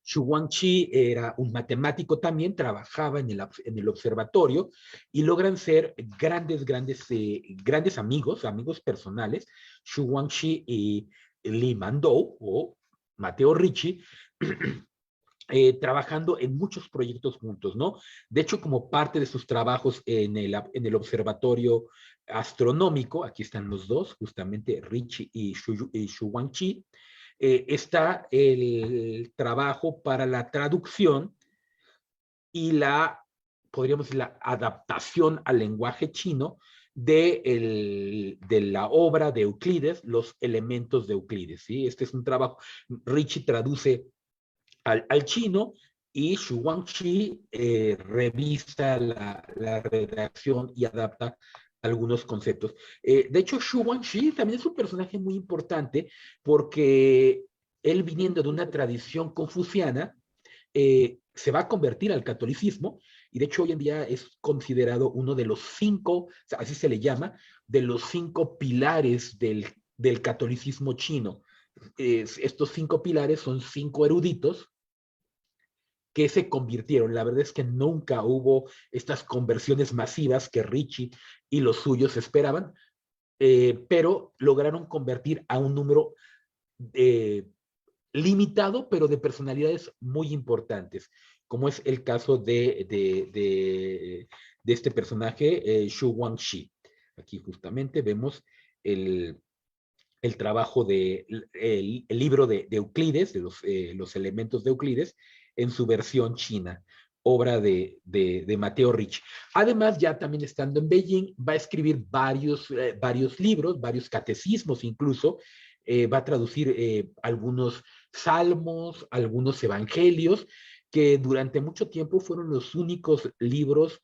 Xu Guangqi era un matemático también, trabajaba en el observatorio y logran ser grandes amigos personales. Xu Guangqi y Li Mandou o Matteo Ricci, trabajando en muchos proyectos juntos, ¿no? De hecho, como parte de sus trabajos en el observatorio astronómico, aquí están los dos, justamente Ricci y Xu Guangqi, está el trabajo para la traducción y podríamos decir, la adaptación al lenguaje chino de la obra de Euclides, los elementos de Euclides, ¿sí? Este es un trabajo, Ricci traduce al chino y Xu Guangqi revisa la redacción y adapta algunos conceptos. De hecho, Xu Guangqi también es un personaje muy importante porque él, viniendo de una tradición confuciana, se va a convertir al catolicismo y de hecho hoy en día es considerado uno de los 5, así se le llama, de los 5 pilares del catolicismo chino. Estos 5 pilares son 5 eruditos que se convirtieron. La verdad es que nunca hubo estas conversiones masivas que Ricci y los suyos esperaban, pero lograron convertir a un número limitado, pero de personalidades muy importantes, como es el caso de este personaje, Xu Guangqi. Aquí justamente vemos el trabajo el libro de Euclides, de los elementos de Euclides, en su versión china, obra de Matteo Ricci. Además, ya también estando en Beijing, va a escribir varios libros, varios catecismos incluso, va a traducir algunos salmos, algunos evangelios, que durante mucho tiempo fueron los únicos libros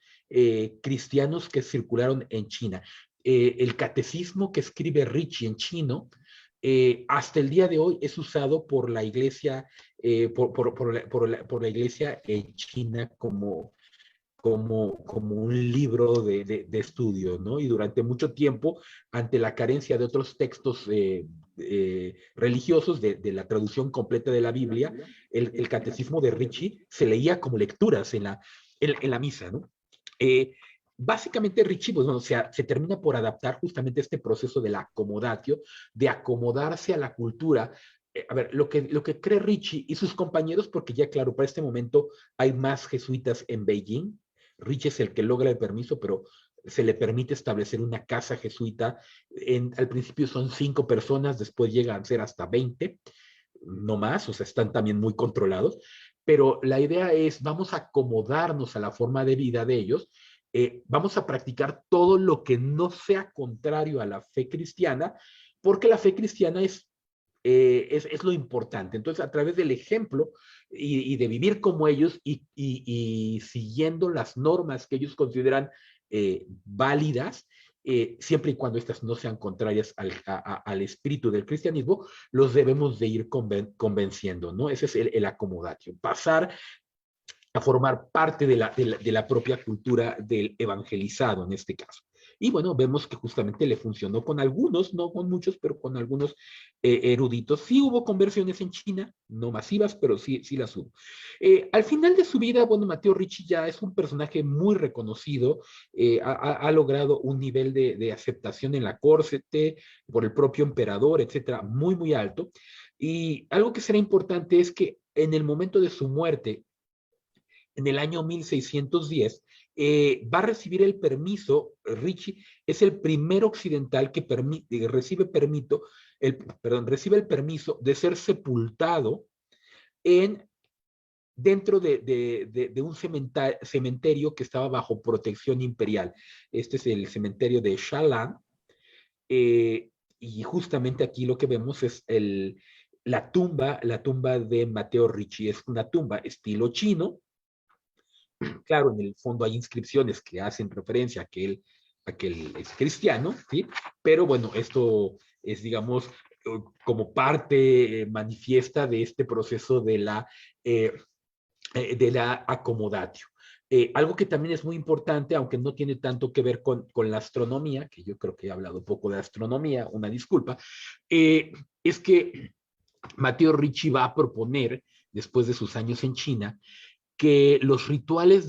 cristianos que circularon en China. El catecismo que escribe Ricci en chino, hasta el día de hoy es usado por la iglesia, por la iglesia en China como un libro de estudio, ¿no? Y durante mucho tiempo, ante la carencia de otros textos religiosos, de la traducción completa de la Biblia, el catecismo de Ricci se leía como lecturas en la misa, ¿no? Básicamente Ricci, pues bueno, se termina por adaptar justamente este proceso de la acomodatio, de acomodarse a la cultura a ver, lo que cree Ricci y sus compañeros, porque ya claro, para este momento hay más jesuitas en Beijing. Ricci es el que logra el permiso, pero se le permite establecer una casa jesuita. Al principio son 5 personas, después llegan a ser hasta 20, no más, o sea, están también muy controlados. Pero la idea es, vamos a acomodarnos a la forma de vida de ellos, vamos a practicar todo lo que no sea contrario a la fe cristiana, porque la fe cristiana es lo importante. Entonces, a través del ejemplo y de vivir como ellos y siguiendo las normas que ellos consideran válidas, siempre y cuando estas no sean contrarias al espíritu del cristianismo, los debemos de ir convenciendo, ¿no? Ese es el acomodatio, pasar a formar parte de la propia cultura del evangelizado en este caso. Y bueno, vemos que justamente le funcionó con algunos, no con muchos, pero con algunos eruditos. Sí hubo conversiones en China, no masivas, pero sí las hubo. Al final de su vida, bueno, Matteo Ricci ya es un personaje muy reconocido, ha logrado un nivel de aceptación en la corte, por el propio emperador, etcétera, muy, muy alto. Y algo que será importante es que en el momento de su muerte, en el año 1610, va a recibir el permiso. Ricci es el primer occidental que recibe el permiso de ser sepultado dentro de un cementerio que estaba bajo protección imperial. Este es el cementerio de Shalan, y justamente aquí lo que vemos es la tumba de Matteo Ricci. Es una tumba estilo chino. Claro, en el fondo hay inscripciones que hacen referencia a que él es cristiano, ¿sí? Pero bueno, esto es, digamos, como parte manifiesta de este proceso de la acomodatio. Algo que también es muy importante, aunque no tiene tanto que ver con la astronomía, que yo creo que he hablado poco de astronomía, una disculpa, es que Matteo Ricci va a proponer, después de sus años en China, que los rituales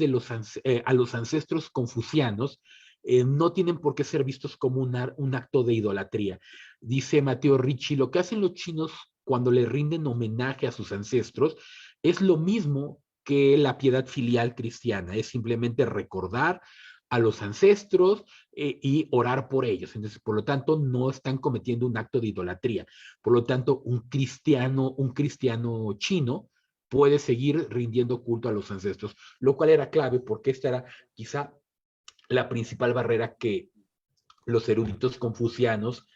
a los ancestros confucianos no tienen por qué ser vistos como un acto de idolatría. Dice Matteo Ricci, lo que hacen los chinos cuando le rinden homenaje a sus ancestros es lo mismo que la piedad filial cristiana, es simplemente recordar a los ancestros y orar por ellos. Entonces, por lo tanto, no están cometiendo un acto de idolatría. Por lo tanto, un cristiano chino puede seguir rindiendo culto a los ancestros, lo cual era clave porque esta era quizá la principal barrera que los eruditos confucianos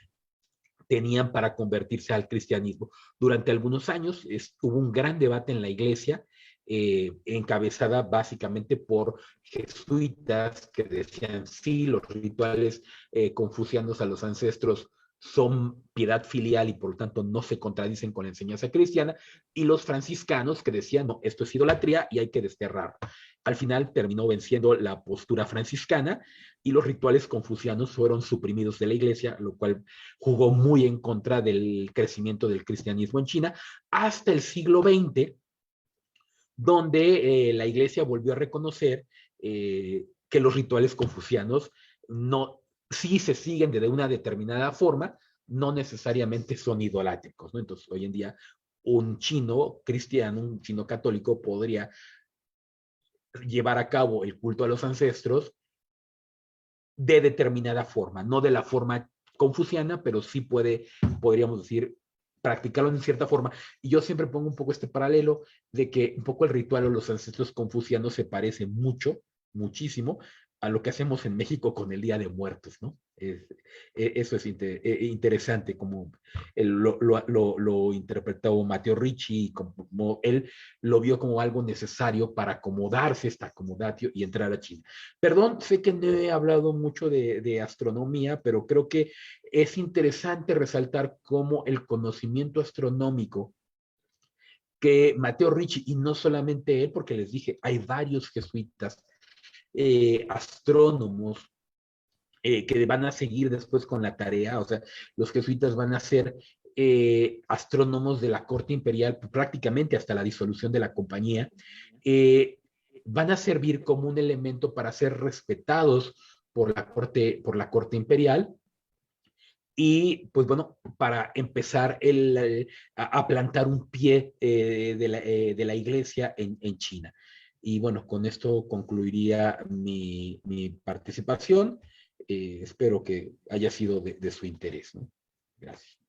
tenían para convertirse al cristianismo. Durante algunos años hubo un gran debate en la iglesia, encabezada básicamente por jesuitas que decían sí, los rituales confucianos a los ancestros son piedad filial y por lo tanto no se contradicen con la enseñanza cristiana, y los franciscanos que decían no, esto es idolatría y hay que desterrarlo. Al final terminó venciendo la postura franciscana y los rituales confucianos fueron suprimidos de la iglesia, lo cual jugó muy en contra del crecimiento del cristianismo en China, hasta el siglo XX, donde la iglesia volvió a reconocer que los rituales confucianos sí se siguen de una determinada forma, no necesariamente son idolátricos, ¿no? Entonces, hoy en día, un chino cristiano, un chino católico podría llevar a cabo el culto a los ancestros de determinada forma, no de la forma confuciana, pero sí podríamos decir, practicarlo en cierta forma. Y yo siempre pongo un poco este paralelo de que un poco el ritual o los ancestros confucianos se parece muchísimo a lo que hacemos en México con el Día de Muertos, ¿no? Eso es interesante, como lo interpretó Matteo Ricci, como él lo vio como algo necesario para acomodarse, esta acomodatio y entrar a China. Perdón, sé que no he hablado mucho de astronomía, pero creo que es interesante resaltar cómo el conocimiento astronómico que Matteo Ricci, y no solamente él, porque les dije, hay varios jesuitas, astrónomos, que van a seguir después con la tarea, o sea, los jesuitas van a ser astrónomos de la corte imperial prácticamente hasta la disolución de la compañía, van a servir como un elemento para ser respetados por la corte imperial, y pues bueno, para empezar a plantar un pie de la iglesia en China. Y bueno, con esto concluiría mi participación. Espero que haya sido de su interés, ¿no? Gracias.